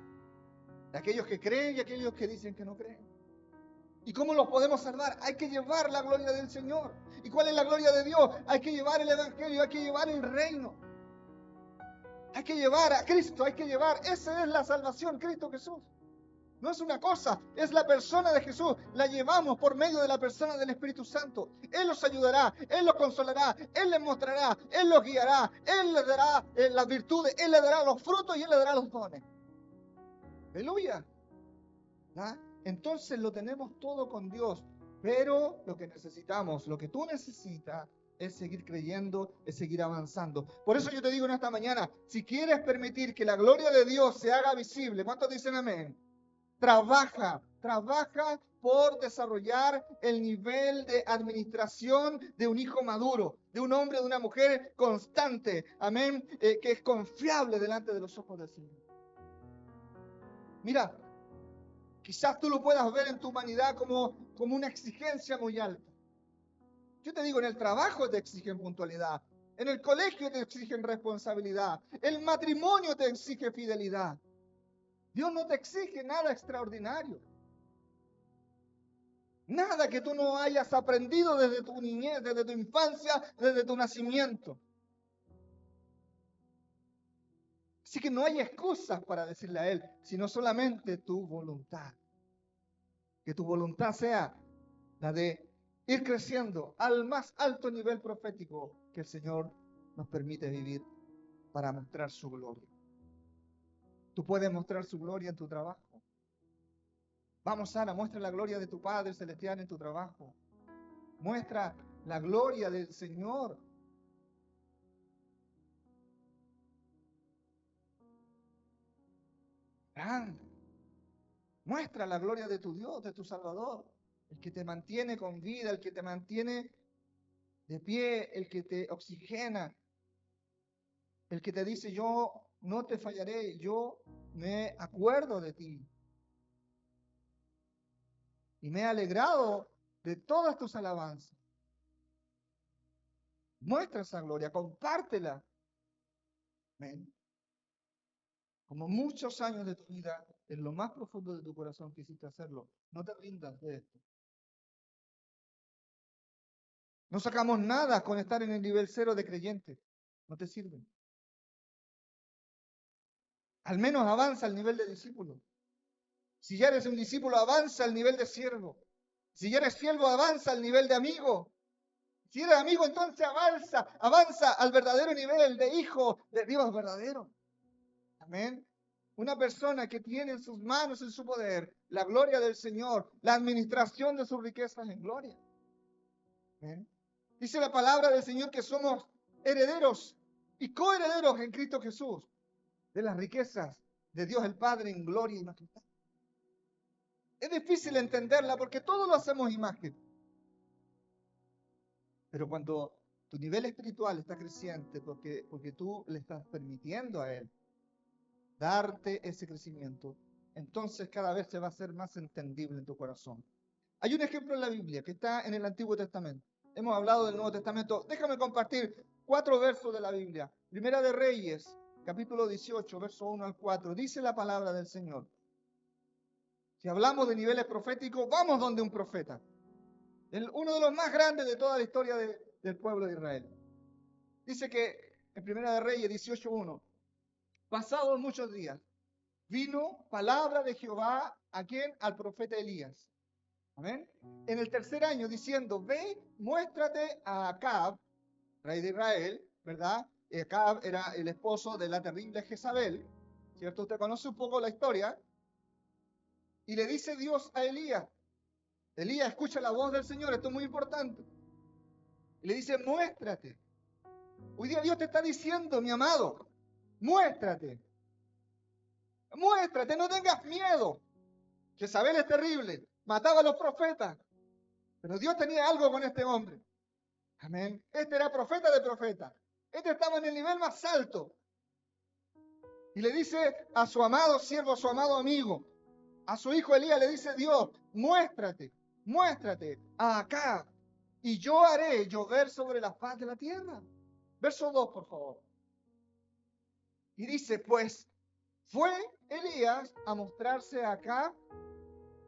De aquellos que creen y aquellos que dicen que no creen. ¿Y cómo los podemos salvar? Hay que llevar la gloria del Señor. ¿Y cuál es la gloria de Dios? Hay que llevar el Evangelio, hay que llevar el reino. Hay que llevar a Cristo, hay que llevar. Esa es la salvación, Cristo Jesús. No es una cosa, es la persona de Jesús. La llevamos por medio de la persona del Espíritu Santo. Él los ayudará, Él los consolará, Él les mostrará, Él los guiará, Él les dará las virtudes, Él les dará los frutos y Él les dará los dones. Aleluya. ¿Ah? Entonces lo tenemos todo con Dios, pero lo que necesitamos, lo que tú necesitas es seguir creyendo, es seguir avanzando. Por eso yo te digo en esta mañana, si quieres permitir que la gloria de Dios se haga visible, ¿cuántos dicen amén? Trabaja por desarrollar el nivel de administración de un hijo maduro, de un hombre, de una mujer constante, amén, que es confiable delante de los ojos del Señor. Mira, quizás tú lo puedas ver en tu humanidad como una exigencia muy alta. Yo te digo, en el trabajo te exigen puntualidad, en el colegio te exigen responsabilidad, el matrimonio te exige fidelidad. Dios no te exige nada extraordinario. Nada que tú no hayas aprendido desde tu niñez, desde tu infancia, desde tu nacimiento. Así que no hay excusas para decirle a Él, sino solamente tu voluntad. Que tu voluntad sea la de ir creciendo al más alto nivel profético que el Señor nos permite vivir para mostrar su gloria. Tú puedes mostrar su gloria en tu trabajo. Vamos, Ana, muestra la gloria de tu Padre Celestial en tu trabajo. Muestra la gloria del Señor. Grande. Muestra la gloria de tu Dios, de tu Salvador, el que te mantiene con vida, el que te mantiene de pie, el que te oxigena, el que te dice, yo no te fallaré, yo me acuerdo de ti. Y me he alegrado de todas tus alabanzas. Muestra esa gloria, compártela. Amén. Como muchos años de tu vida, en lo más profundo de tu corazón quisiste hacerlo. No te rindas de esto. No sacamos nada con estar en el nivel 0 de creyente. No te sirve. Al menos avanza al nivel de discípulo. Si ya eres un discípulo, avanza al nivel de siervo. Si eres siervo, avanza al nivel de amigo. Si eres amigo, entonces avanza al verdadero nivel de hijo de Dios verdadero. Amén. Una persona que tiene en sus manos, en su poder, la gloria del Señor, la administración de sus riquezas en gloria. Amén. Dice la palabra del Señor que somos herederos y coherederos en Cristo Jesús de las riquezas de Dios el Padre en gloria y majestad. Es difícil entenderla porque todos lo hacemos imagen. Pero cuando tu nivel espiritual está creciente, porque tú le estás permitiendo a Él darte ese crecimiento, entonces cada vez se va a hacer más entendible en tu corazón. Hay un ejemplo en la Biblia que está en el Antiguo Testamento. Hemos hablado del Nuevo Testamento. Déjame compartir 4 versos de la Biblia. Primera de Reyes, capítulo 18, verso 1 al 4. Dice la palabra del Señor. Si hablamos de niveles proféticos, vamos donde un profeta. Uno de los más grandes de toda la historia del pueblo de Israel. Dice que en Primera de Reyes 18:1, pasados muchos días, vino palabra de Jehová, ¿a quién? Al profeta Elías. Amén. En el tercer año diciendo, ve, muéstrate a Acab, rey de Israel, ¿verdad? Acab era el esposo de la terrible Jezabel, ¿cierto? Usted conoce un poco la historia. Y le dice Dios a Elías, Elías, escucha la voz del Señor, esto es muy importante. Y le dice, muéstrate. Hoy día Dios te está diciendo, mi amado, muéstrate. Muéstrate, no tengas miedo. Jezabel es terrible, mataba a los profetas. Pero Dios tenía algo con este hombre. Amén. Este era profeta de profetas. Este estaba en el nivel más alto. Y le dice a su amado siervo, a su amado amigo, a su hijo Elías, le dice Dios, muéstrate a Acab, y yo haré llover sobre la faz de la tierra. Verso 2, por favor. Y dice, pues, fue Elías a mostrarse a Acab,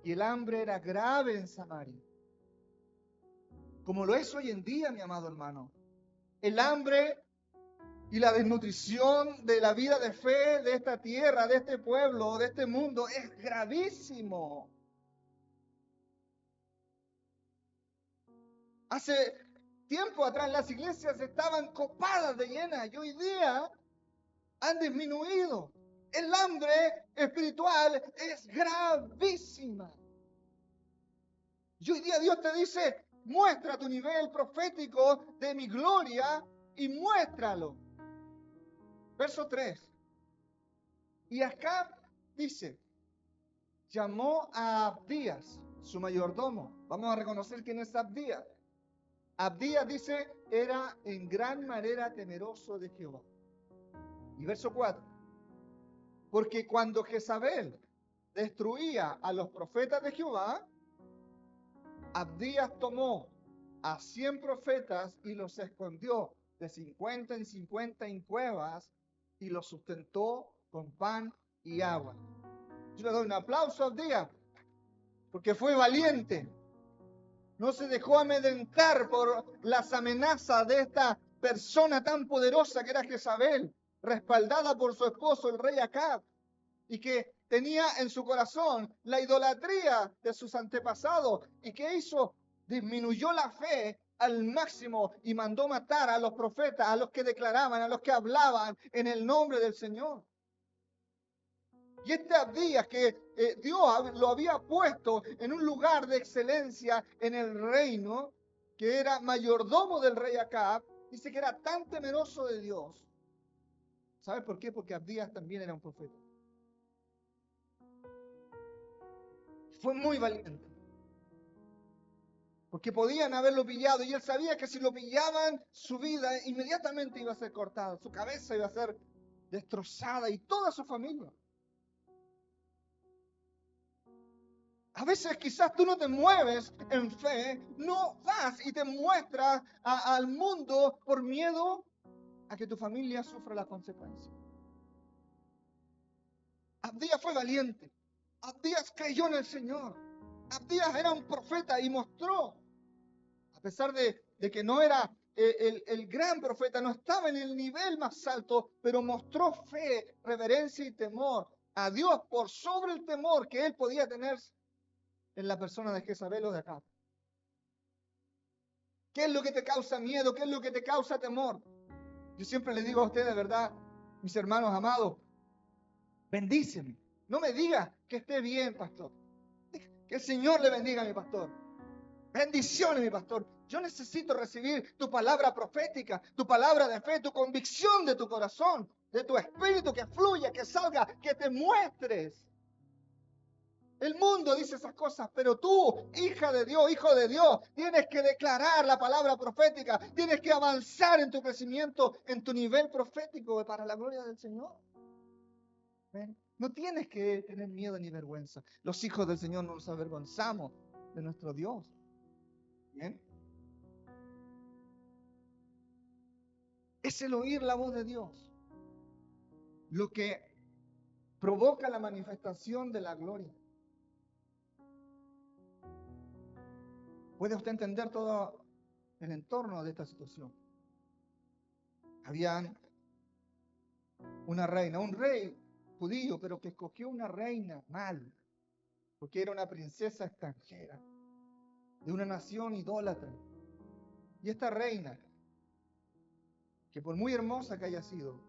y el hambre era grave en Samaria. Como lo es hoy en día, mi amado hermano. El hambre y la desnutrición de la vida de fe de esta tierra, de este pueblo, de este mundo, es gravísimo. Hace tiempo atrás las iglesias estaban copadas de llenas y hoy día han disminuido. El hambre espiritual es gravísima. Y hoy día Dios te dice, muestra tu nivel profético de mi gloria y muéstralo. Verso 3. Y Acab dice, llamó a Abdías, su mayordomo. Vamos a reconocer quién es Abdías. Abdías dice, era en gran manera temeroso de Jehová. Y verso 4. Porque cuando Jezabel destruía a los profetas de Jehová, Abdías tomó a 100 profetas y los escondió de 50 en 50 en cuevas y los sustentó con pan y agua. Yo le doy un aplauso a Abdías porque fue valiente. No se dejó amedrentar por las amenazas de esta persona tan poderosa que era Jezabel, respaldada por su esposo, el rey Acab, y que tenía en su corazón la idolatría de sus antepasados. ¿Y qué hizo? Disminuyó la fe al máximo y mandó matar a los profetas, a los que declaraban, a los que hablaban en el nombre del Señor. Y este Abdías que Dios lo había puesto en un lugar de excelencia en el reino, que era mayordomo del rey Acab, dice que era tan temeroso de Dios. ¿Sabe por qué? Porque Abdías también era un profeta. Fue muy valiente. Porque podían haberlo pillado y él sabía que si lo pillaban, su vida inmediatamente iba a ser cortada, su cabeza iba a ser destrozada y toda su familia. A veces quizás tú no te mueves en fe, no vas y te muestras al mundo por miedo a que tu familia sufra las consecuencias. Abdías fue valiente. Abdías creyó en el Señor. Abdías era un profeta y mostró, a pesar de que no era el gran profeta, no estaba en el nivel más alto, pero mostró fe, reverencia y temor a Dios por sobre el temor que él podía tener en la persona de Jezabel o de Acab. ¿Qué es lo que te causa miedo? ¿Qué es lo que te causa temor? Yo siempre les digo a ustedes, ¿verdad? Mis hermanos amados, bendíceme. No me diga que esté bien, pastor. Que el Señor le bendiga a mi pastor. Bendiciones, mi pastor. Yo necesito recibir tu palabra profética, tu palabra de fe, tu convicción de tu corazón, de tu espíritu, que fluya, que salga, que te muestres. El mundo dice esas cosas, pero tú, hija de Dios, hijo de Dios, tienes que declarar la palabra profética, tienes que avanzar en tu crecimiento, en tu nivel profético para la gloria del Señor. ¿Ven? No tienes que tener miedo ni vergüenza. Los hijos del Señor no nos avergonzamos de nuestro Dios. ¿Bien? Es el oír la voz de Dios lo que provoca la manifestación de la gloria. ¿Puede usted entender todo el entorno de esta situación? Había una reina, un rey judío, pero que escogió una reina mal, porque era una princesa extranjera, de una nación idólatra. Y esta reina, que por muy hermosa que haya sido,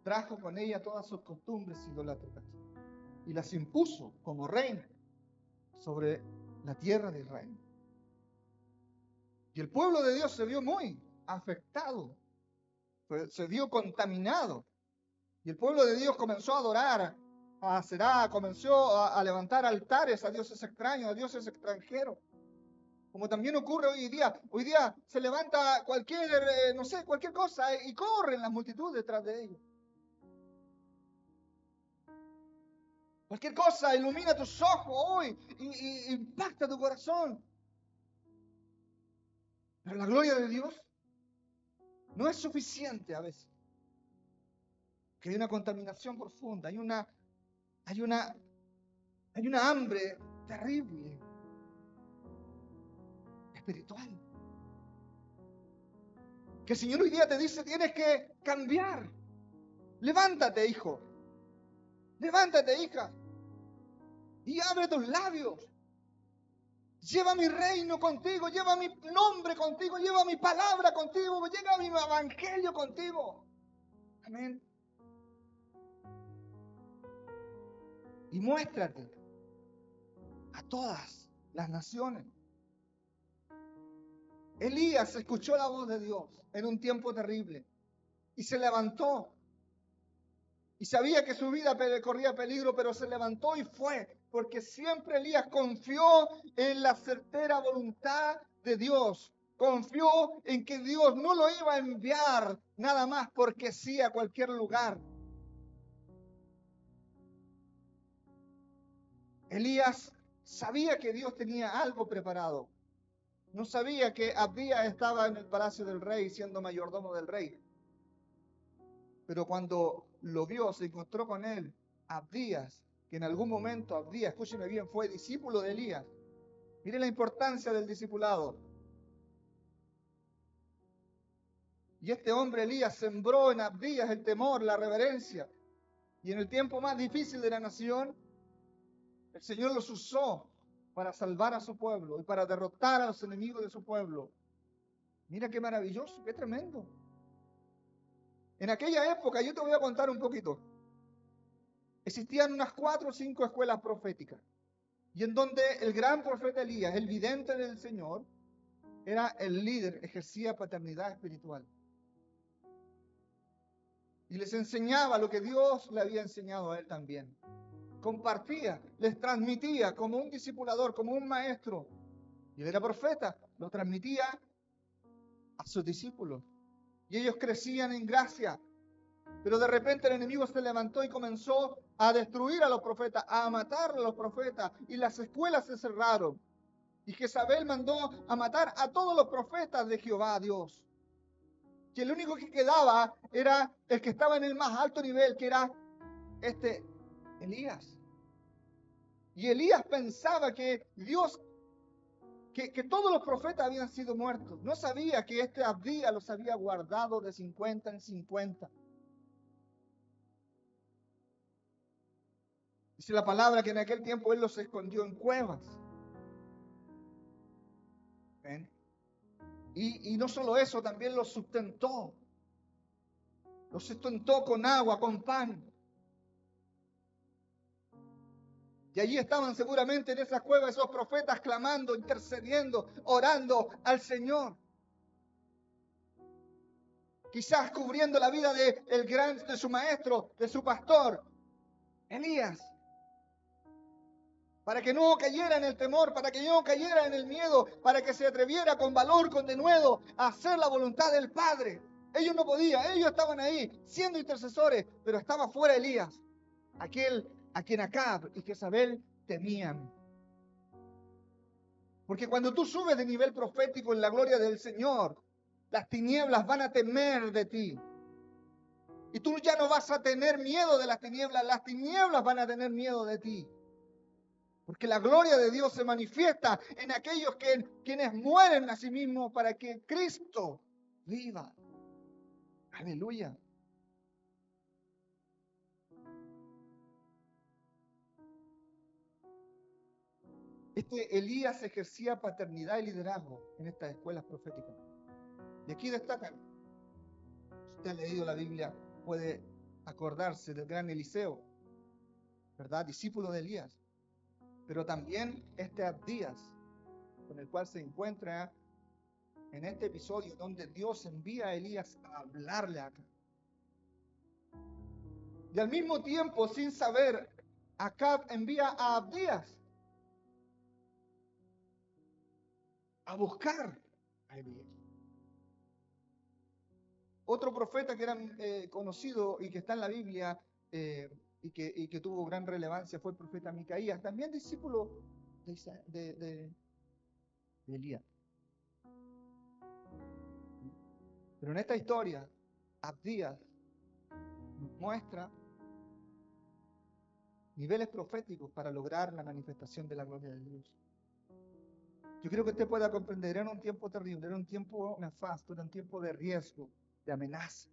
trajo con ella todas sus costumbres idólatras y las impuso como reina sobre la tierra de Israel. Y el pueblo de Dios se vio muy afectado, se vio contaminado. Y el pueblo de Dios comenzó a adorar a Aserá, comenzó a levantar altares a dioses extraños, a dioses extranjeros. Como también ocurre hoy día. Hoy día se levanta cualquier, no sé, cualquier cosa y corren las multitudes detrás de ellos. Cualquier cosa ilumina tus ojos hoy y impacta tu corazón. Pero la gloria de Dios no es suficiente a veces. Que hay una contaminación profunda, hay una hambre terrible, espiritual. Que el Señor hoy día te dice, tienes que cambiar. Levántate, hijo. Levántate, hija. Y abre tus labios. Lleva mi reino contigo, lleva mi nombre contigo, lleva mi palabra contigo, lleva mi evangelio contigo. Amén. Y muéstrate a todas las naciones. Elías escuchó la voz de Dios en un tiempo terrible y se levantó. Y sabía que su vida corría peligro, pero se levantó y fue, porque siempre Elías confió en la certera voluntad de Dios. Confió en que Dios no lo iba a enviar nada más porque sí a cualquier lugar. Elías sabía que Dios tenía algo preparado. No sabía que Abdías estaba en el palacio del rey siendo mayordomo del rey. Pero cuando lo vio, se encontró con él, Abdías, que en algún momento Abdías, escúcheme bien, fue discípulo de Elías. Mire la importancia del discipulado. Y este hombre Elías sembró en Abdías el temor, la reverencia. Y en el tiempo más difícil de la nación, el Señor los usó para salvar a su pueblo y para derrotar a los enemigos de su pueblo. Mira qué maravilloso, qué tremendo. En aquella época, yo te voy a contar un poquito. Existían unas 4 o 5 escuelas proféticas. Y en donde el gran profeta Elías, el vidente del Señor, era el líder, ejercía paternidad espiritual. Y les enseñaba lo que Dios le había enseñado a él también. Compartía, les transmitía como un discipulador, como un maestro. Y él era profeta, lo transmitía a sus discípulos. Y ellos crecían en gracia. Pero de repente el enemigo se levantó y comenzó a destruir a los profetas, a matar a los profetas. Y las escuelas se cerraron. Y Jezabel mandó a matar a todos los profetas de Jehová, Dios. Que el único que quedaba era el que estaba en el más alto nivel, que era Elías. Y Elías pensaba que Dios, que todos los profetas habían sido muertos. No sabía que Abdías los había guardado de 50 en 50. Dice la palabra que en aquel tiempo él los escondió en cuevas. ¿Ven? Y no solo eso, también los sustentó. Los sustentó con agua, con pan. Y allí estaban seguramente en esa cueva esos profetas clamando, intercediendo, orando al Señor. Quizás cubriendo la vida de su maestro, de su pastor, Elías. Para que no cayera en el temor, para que no cayera en el miedo, para que se atreviera con valor, con denuedo, a hacer la voluntad del Padre. Ellos no podían, ellos estaban ahí siendo intercesores, pero estaba fuera Elías, aquel a quien Acab y Jezabel temían. Porque cuando tú subes de nivel profético en la gloria del Señor, las tinieblas van a temer de ti. Y tú ya no vas a tener miedo de las tinieblas van a tener miedo de ti. Porque la gloria de Dios se manifiesta en aquellos quienes mueren a sí mismos para que Cristo viva. Aleluya. Elías ejercía paternidad y liderazgo en estas escuelas proféticas. Y aquí destacan, si usted ha leído la Biblia, puede acordarse del gran Eliseo, ¿verdad? Discípulo de Elías. Pero también Abdías, con el cual se encuentra en este episodio donde Dios envía a Elías a hablarle acá. Y al mismo tiempo, sin saber, Acab envía a Abdías a buscar a Elías. Otro profeta que era conocido y que está en la Biblia y que tuvo gran relevancia fue el profeta Micaías, también discípulo de Elías. Pero en esta historia, Abdías muestra niveles proféticos para lograr la manifestación de la gloria de Dios. Yo creo que usted pueda comprender, era un tiempo terrible, era un tiempo nefasto, era un tiempo de riesgo, de amenaza.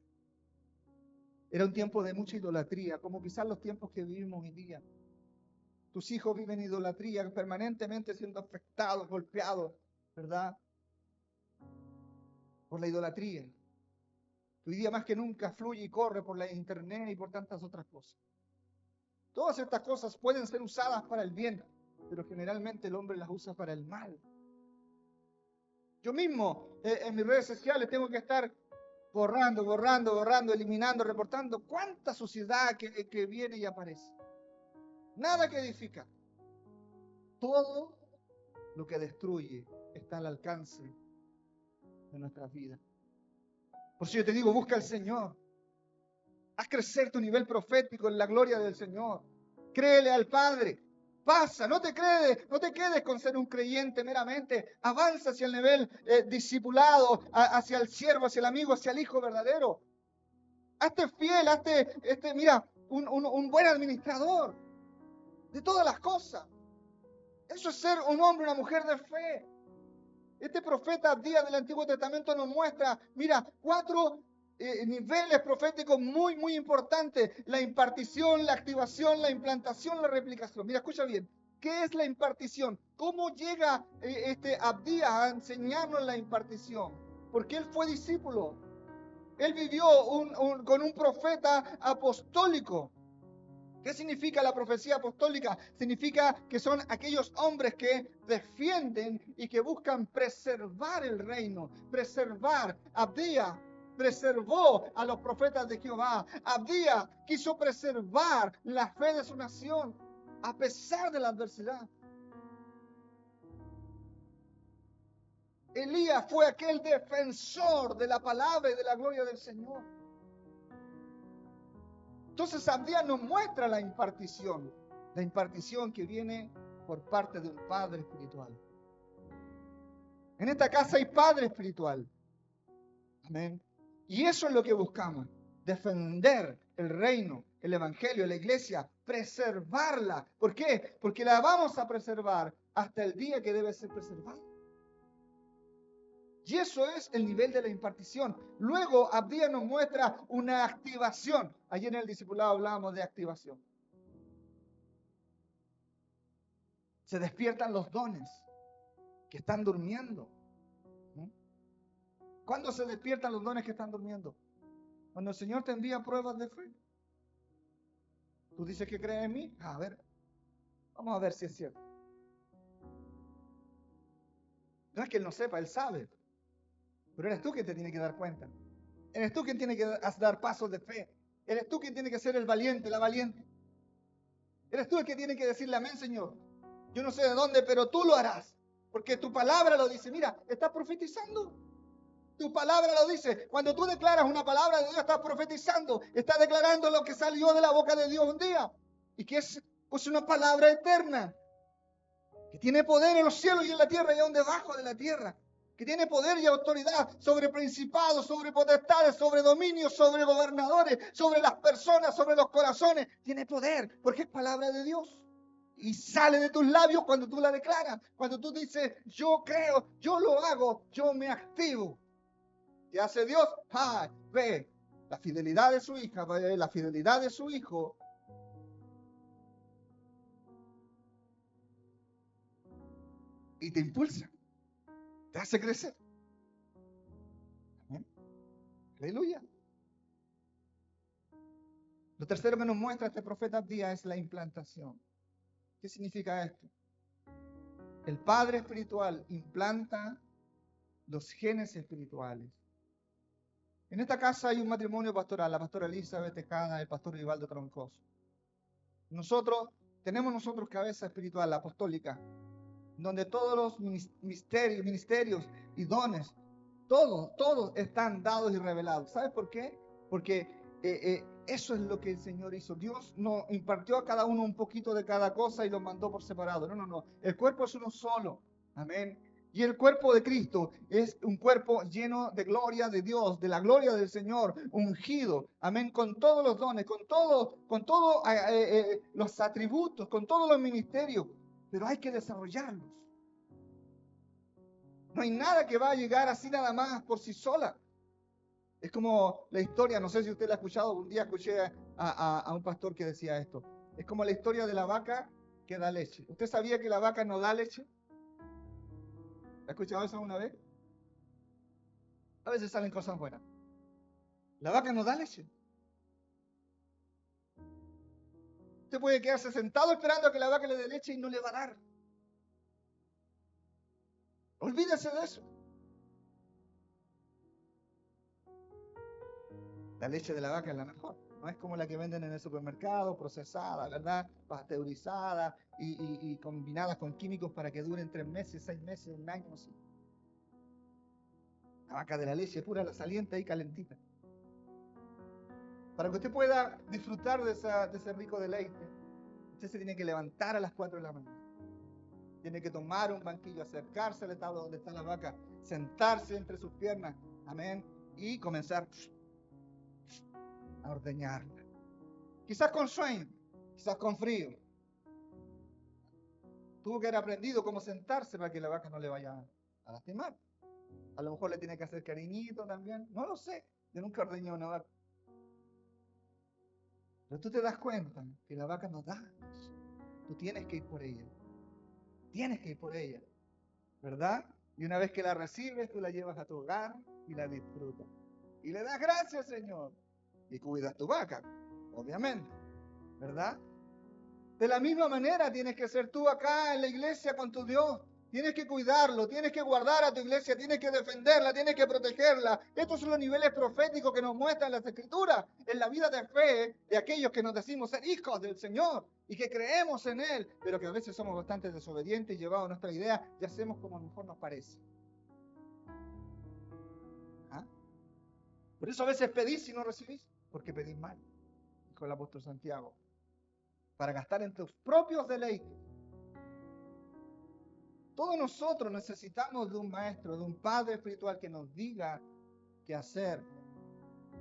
Era un tiempo de mucha idolatría, como quizás los tiempos que vivimos hoy día. Tus hijos viven idolatría, permanentemente siendo afectados, golpeados, ¿verdad? Por la idolatría. Hoy día más que nunca fluye y corre por la internet y por tantas otras cosas. Todas estas cosas pueden ser usadas para el bien, pero generalmente el hombre las usa para el mal. Yo mismo en mis redes sociales tengo que estar borrando, eliminando, reportando cuánta suciedad que viene y aparece. Nada que edifica. Todo lo que destruye está al alcance de nuestras vidas. Por eso yo te digo, busca al Señor. Haz crecer tu nivel profético en la gloria del Señor. Créele al Padre. Pasa, no te quedes con ser un creyente meramente. Avanza hacia el nivel discipulado, hacia el siervo, hacia el amigo, hacia el hijo verdadero. Hazte fiel, mira, un buen administrador de todas las cosas. Eso es ser un hombre, una mujer de fe. Este profeta Abdías del Antiguo Testamento nos muestra, mira, 4 niveles proféticos muy, muy importantes. La impartición, la activación, la implantación, la replicación. Mira, escucha bien. ¿Qué es la impartición? ¿Cómo llega Abdías a enseñarnos la impartición? Porque él fue discípulo. Él vivió con un profeta apostólico. ¿Qué significa la profecía apostólica? Significa que son aquellos hombres que defienden y que buscan preservar el reino, preservar. Abdías preservó a los profetas de Jehová. Abdías quiso preservar la fe de su nación a pesar de la adversidad. Elías fue aquel defensor de la palabra y de la gloria del Señor. Entonces Abdías nos muestra la impartición que viene por parte de un padre espiritual. En esta casa hay padre espiritual. Amén. Y eso es lo que buscamos, defender el reino, el evangelio, la iglesia, preservarla. ¿Por qué? Porque la vamos a preservar hasta el día que debe ser preservada. Y eso es el nivel de la impartición. Luego, Abdías nos muestra una activación. Ayer en el discipulado hablábamos de activación. Se despiertan los dones que están durmiendo. ¿Cuándo se despiertan los dones que están durmiendo? Cuando el Señor te envía pruebas de fe. Tú dices que crees en mí. A ver, vamos a ver si es cierto. No es que Él no sepa, Él sabe. Pero eres tú quien te tiene que dar cuenta. Eres tú quien tiene que dar pasos de fe. Eres tú quien tiene que ser el valiente, la valiente. Eres tú el que tiene que decirle amén, Señor. Yo no sé de dónde, pero tú lo harás. Porque tu palabra lo dice. Mira, estás profetizando. Tu palabra lo dice. Cuando tú declaras una palabra de Dios, estás profetizando. Estás declarando lo que salió de la boca de Dios un día. Y que es pues una palabra eterna. Que tiene poder en los cielos y en la tierra y aún debajo de la tierra. Que tiene poder y autoridad sobre principados, sobre potestades, sobre dominios, sobre gobernadores, sobre las personas, sobre los corazones. Tiene poder porque es palabra de Dios. Y sale de tus labios cuando tú la declaras. Cuando tú dices, yo creo, yo lo hago, yo me activo. ¿Qué hace Dios? Ve la fidelidad de su hija, ve la fidelidad de su hijo. Y te impulsa. Te hace crecer. ¿Amén? Aleluya. Lo tercero que nos muestra este profeta Abdías es la implantación. ¿Qué significa esto? El padre espiritual implanta los genes espirituales. En esta casa hay un matrimonio pastoral, la pastora Elizabeth Tejada, el pastor Vivaldo Troncoso. Tenemos cabeza espiritual, la apostólica, donde todos los ministerios y dones, todos están dados y revelados. ¿Sabes por qué? Porque eso es lo que el Señor hizo. Dios no impartió a cada uno un poquito de cada cosa y los mandó por separado. No. El cuerpo es uno solo. Amén. Y el cuerpo de Cristo es un cuerpo lleno de gloria de Dios, de la gloria del Señor, ungido, amén, con todos los dones, con todos los atributos, con todos los ministerios, pero hay que desarrollarlos. No hay nada que va a llegar así nada más por sí sola. Es como la historia, no sé si usted la ha escuchado, un día escuché a un pastor que decía esto. Es como la historia de la vaca que da leche. ¿Usted sabía que la vaca no da leche? ¿Ha escuchado eso alguna vez? A veces salen cosas buenas. La vaca no da leche. Usted puede quedarse sentado esperando a que la vaca le dé leche y no le va a dar. Olvídese de eso. La leche de la vaca es la mejor. No es como la que venden en el supermercado, procesada, ¿verdad? Pasteurizada y combinada con químicos para que duren 3 meses, 6 meses, 1 año, así. La vaca de la leche pura, la saliente ahí calentita. Para que usted pueda disfrutar de ese rico deleite, usted se tiene que levantar a las 4 de la mañana. Tiene que tomar un banquillo, acercarse al establo donde está la vaca, sentarse entre sus piernas, amén, y comenzar a ordeñarla. Quizás con sueño, quizás con frío. Tuvo que haber aprendido cómo sentarse para que la vaca no le vaya a lastimar. A lo mejor le tiene que hacer cariñito también. No lo sé. Yo nunca ordeñé una vaca. Pero tú te das cuenta que la vaca no da. Tú tienes que ir por ella. Tienes que ir por ella. ¿Verdad? Y una vez que la recibes, tú la llevas a tu hogar y la disfrutas. Y le das gracias, Señor. Y cuidas tu vaca, obviamente. ¿Verdad? De la misma manera tienes que ser tú acá en la iglesia con tu Dios. Tienes que cuidarlo, tienes que guardar a tu iglesia, tienes que defenderla, tienes que protegerla. Estos son los niveles proféticos que nos muestran las Escrituras en la vida de fe de aquellos que nos decimos ser hijos del Señor y que creemos en Él, pero que a veces somos bastante desobedientes y llevados a nuestra idea y hacemos como mejor nos parece. ¿Ah? Por eso a veces pedís y no recibís, porque pedís mal, dijo el apóstol Santiago, para gastar en tus propios deleites. Todos nosotros necesitamos de un maestro, de un padre espiritual que nos diga qué hacer,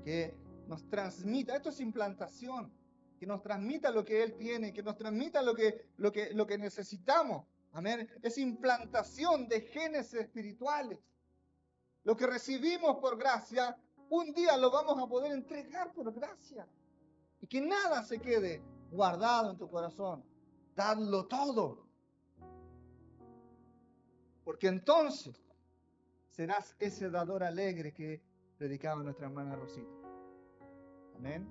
que nos transmita, esto es implantación, que nos transmita lo que Él tiene, que nos transmita lo que necesitamos. Amén. Es implantación de genes espirituales. Lo que recibimos por gracia, un día lo vamos a poder entregar por gracia. Y que nada se quede guardado en tu corazón. Dadlo todo. Porque entonces serás ese dador alegre que predicaba nuestra hermana Rosita. Amén.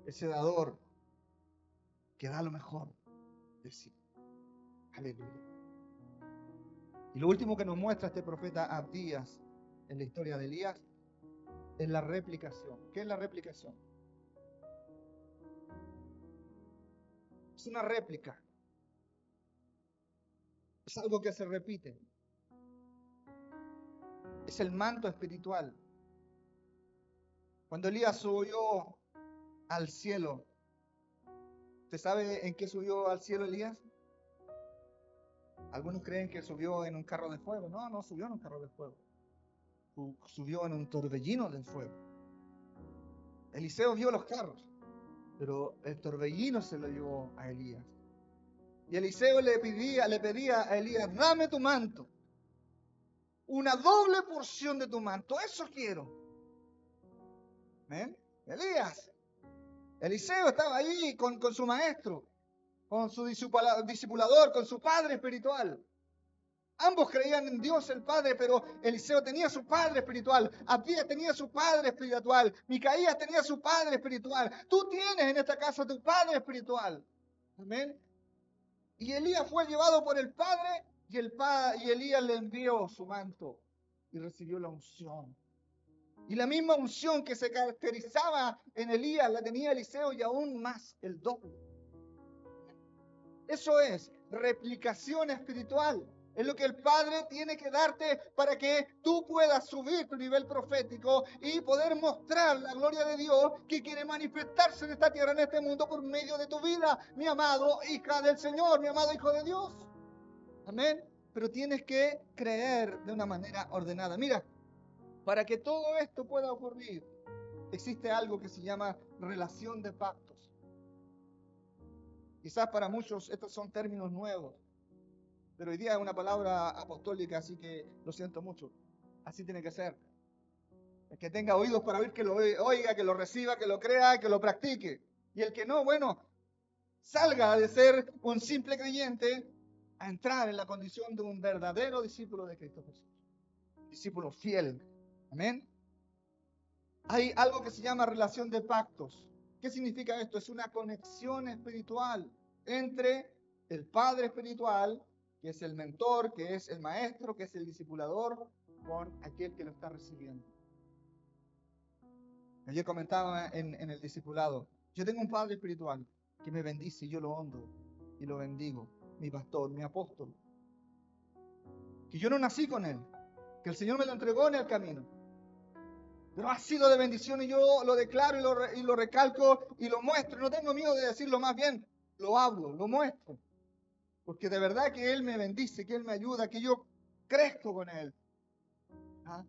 Ese dador que da lo mejor de sí. Aleluya. Y lo último que nos muestra este profeta Abdías en la historia de Elías es la replicación. ¿Qué es la replicación? Es una réplica. Es algo que se repite. Es el manto espiritual. Cuando Elías subió al cielo, ¿usted sabe en qué subió al cielo Elías? Algunos creen que subió en un carro de fuego. No, no subió en un carro de fuego. Subió en un torbellino de fuego. Eliseo vio los carros, pero el torbellino se lo llevó a Elías. Y Eliseo le pedía a Elías, dame tu manto. Una doble porción de tu manto. Eso quiero. ¿Ven? Eliseo estaba ahí con su maestro, con su discipulador, con su padre espiritual. Ambos creían en Dios el Padre, pero Eliseo tenía su padre espiritual, Abdías tenía su padre espiritual, Micaías tenía su padre espiritual. Tú tienes en esta casa tu padre espiritual. Amén. Y Elías fue llevado por el Padre y Elías le envió su manto y recibió la unción. Y la misma unción que se caracterizaba en Elías la tenía Eliseo y aún más, el doble. Eso es replicación espiritual. Es lo que el Padre tiene que darte para que tú puedas subir tu nivel profético y poder mostrar la gloria de Dios que quiere manifestarse en esta tierra, en este mundo, por medio de tu vida, mi amado hija del Señor, mi amado hijo de Dios. Amén. Pero tienes que creer de una manera ordenada. Mira, para que todo esto pueda ocurrir, existe algo que se llama relación de pactos. Quizás para muchos estos son términos nuevos, pero hoy día es una palabra apostólica, así que lo siento mucho. Así tiene que ser. El que tenga oídos para oír, que lo oiga, que lo reciba, que lo crea, que lo practique. Y el que no, bueno, salga de ser un simple creyente a entrar en la condición de un verdadero discípulo de Cristo Jesús. Discípulo fiel. Amén. Hay algo que se llama relación de pactos. ¿Qué significa esto? Es una conexión espiritual entre el Padre espiritual, que es el mentor, que es el maestro, que es el discipulador, con aquel que lo está recibiendo. Ayer comentaba en el discipulado, yo tengo un Padre espiritual que me bendice y yo lo honro y lo bendigo, mi pastor, mi apóstol. Que yo no nací con él, que el Señor me lo entregó en el camino. Pero ha sido de bendición y yo lo declaro y lo recalco y lo muestro. No tengo miedo de decirlo, más bien lo hablo, lo muestro. Porque de verdad que Él me bendice, que Él me ayuda, que yo crezco con Él. ¿Ah?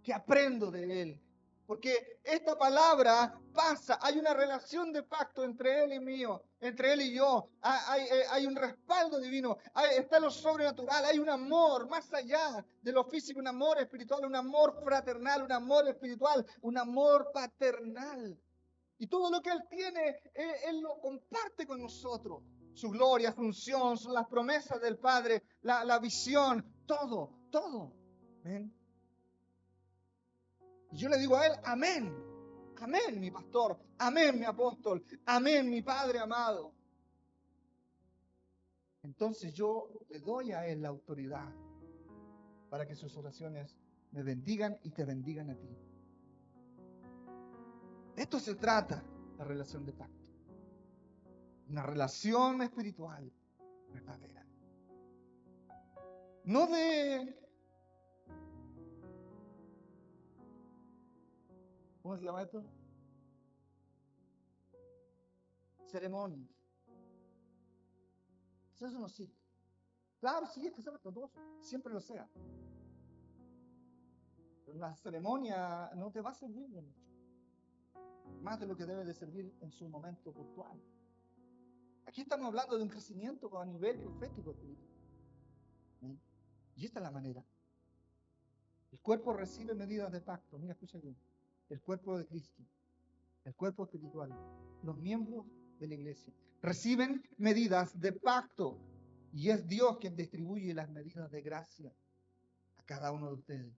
Que aprendo de Él. Porque esta palabra pasa, hay una relación de pacto entre Él y mío, entre Él y yo. Hay un respaldo divino, está lo sobrenatural, hay un amor más allá de lo físico, un amor espiritual, un amor fraternal, un amor espiritual, un amor paternal. Y todo lo que Él tiene, Él lo comparte con nosotros. Su gloria, su unción, las promesas del Padre, la visión, todo, todo. ¿Ven? Y yo le digo a Él, amén, amén mi pastor, amén mi apóstol, amén mi Padre amado. Entonces yo le doy a Él la autoridad para que sus oraciones me bendigan y te bendigan a ti. De esto se trata la relación de pacto. Una relación espiritual verdadera. No de... ¿Cómo se llama esto? Ceremonias. Eso no sirve. Claro, sí, es que sea ortodoxo. Siempre lo sea. Pero la ceremonia no te va a servir de mucho. Más de lo que debe de servir en su momento puntual. Aquí estamos hablando de un crecimiento a nivel profético espiritual. Y esta es la manera. El cuerpo recibe medidas de pacto. Mira, escucha bien. El cuerpo de Cristo, el cuerpo espiritual, los miembros de la iglesia, reciben medidas de pacto. Y es Dios quien distribuye las medidas de gracia a cada uno de ustedes.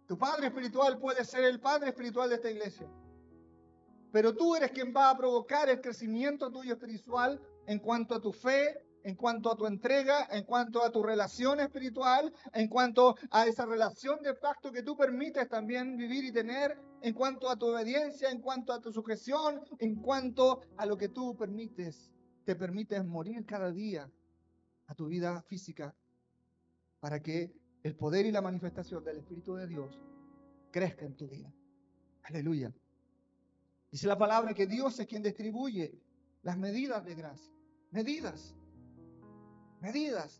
Tu padre espiritual puede ser el padre espiritual de esta iglesia. Pero tú eres quien va a provocar el crecimiento tuyo espiritual en cuanto a tu fe, en cuanto a tu entrega, en cuanto a tu relación espiritual, en cuanto a esa relación de pacto que tú permites también vivir y tener, en cuanto a tu obediencia, en cuanto a tu sujeción, en cuanto a lo que tú te permites morir cada día a tu vida física para que el poder y la manifestación del Espíritu de Dios crezca en tu vida. Aleluya. Dice la palabra que Dios es quien distribuye las medidas de gracia. Medidas.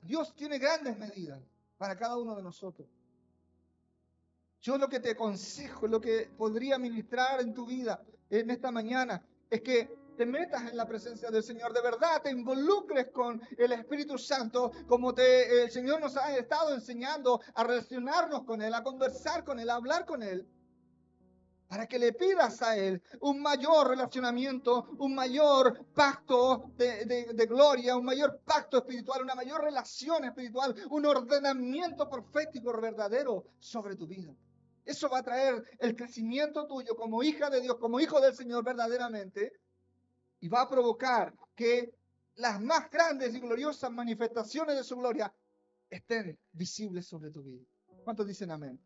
Dios tiene grandes medidas para cada uno de nosotros. Yo lo que te aconsejo, lo que podría ministrar en tu vida en esta mañana, es que te metas en la presencia del Señor, de verdad te involucres con el Espíritu Santo, como el Señor nos ha estado enseñando a relacionarnos con Él, a conversar con Él, a hablar con Él, para que le pidas a Él un mayor relacionamiento, un mayor pacto de gloria, un mayor pacto espiritual, una mayor relación espiritual, un ordenamiento profético verdadero sobre tu vida. Eso va a traer el crecimiento tuyo como hija de Dios, como hijo del Señor verdaderamente, y va a provocar que las más grandes y gloriosas manifestaciones de su gloria estén visibles sobre tu vida. ¿Cuántos dicen amén?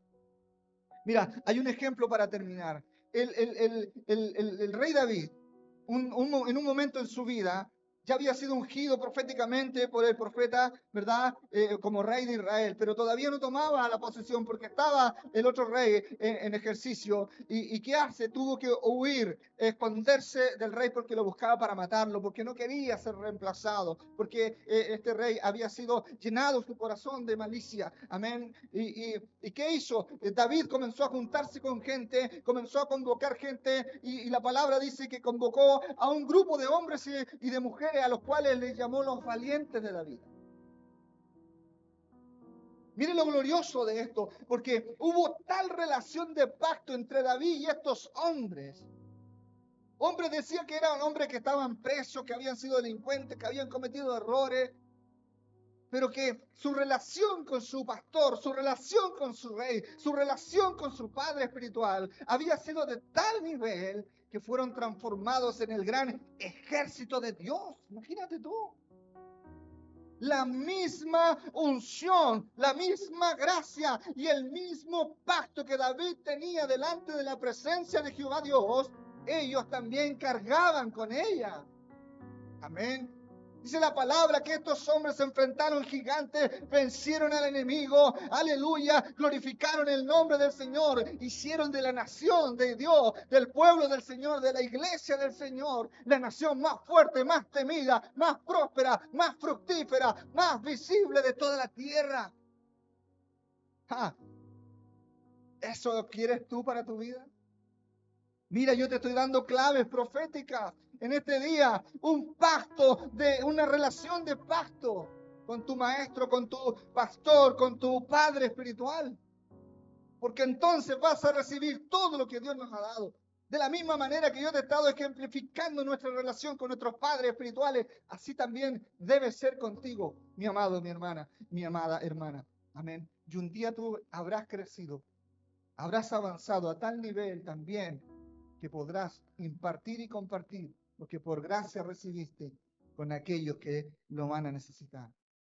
Mira, hay un ejemplo para terminar. El rey David, en un momento en su vida, ya había sido ungido proféticamente por el profeta, ¿verdad? Como rey de Israel, pero todavía no tomaba la posesión porque estaba el otro rey en ejercicio. ¿Y qué hace? Tuvo que huir, esconderse del rey porque lo buscaba para matarlo, porque no quería ser reemplazado, porque este rey había sido llenado su corazón de malicia. Amén. ¿Y qué hizo? David comenzó a juntarse con gente, comenzó a convocar gente, y la palabra dice que convocó a un grupo de hombres y de mujeres a los cuales les llamó los valientes de David. Miren lo glorioso de esto, porque hubo tal relación de pacto entre David y estos hombres. Hombres decían que eran hombres que estaban presos, que habían sido delincuentes, que habían cometido errores, pero que su relación con su pastor, su relación con su rey, su relación con su padre espiritual había sido de tal nivel que fueron transformados en el gran ejército de Dios. Imagínate tú. La misma unción, la misma gracia y el mismo pacto que David tenía delante de la presencia de Jehová Dios, ellos también cargaban con ella. Amén. Dice la palabra que estos hombres se enfrentaron gigantes, vencieron al enemigo, aleluya, glorificaron el nombre del Señor, hicieron de la nación de Dios, del pueblo del Señor, de la iglesia del Señor, la nación más fuerte, más temida, más próspera, más fructífera, más visible de toda la tierra. ¿Eso quieres tú para tu vida? Mira, yo te estoy dando claves proféticas en este día, un pacto, una relación de pacto con tu maestro, con tu pastor, con tu padre espiritual. Porque entonces vas a recibir todo lo que Dios nos ha dado. De la misma manera que yo te he estado ejemplificando nuestra relación con nuestros padres espirituales, así también debe ser contigo, mi amado, mi hermana, mi amada hermana. Amén. Y un día tú habrás crecido, habrás avanzado a tal nivel también que podrás impartir y compartir lo que por gracia recibiste con aquellos que lo van a necesitar.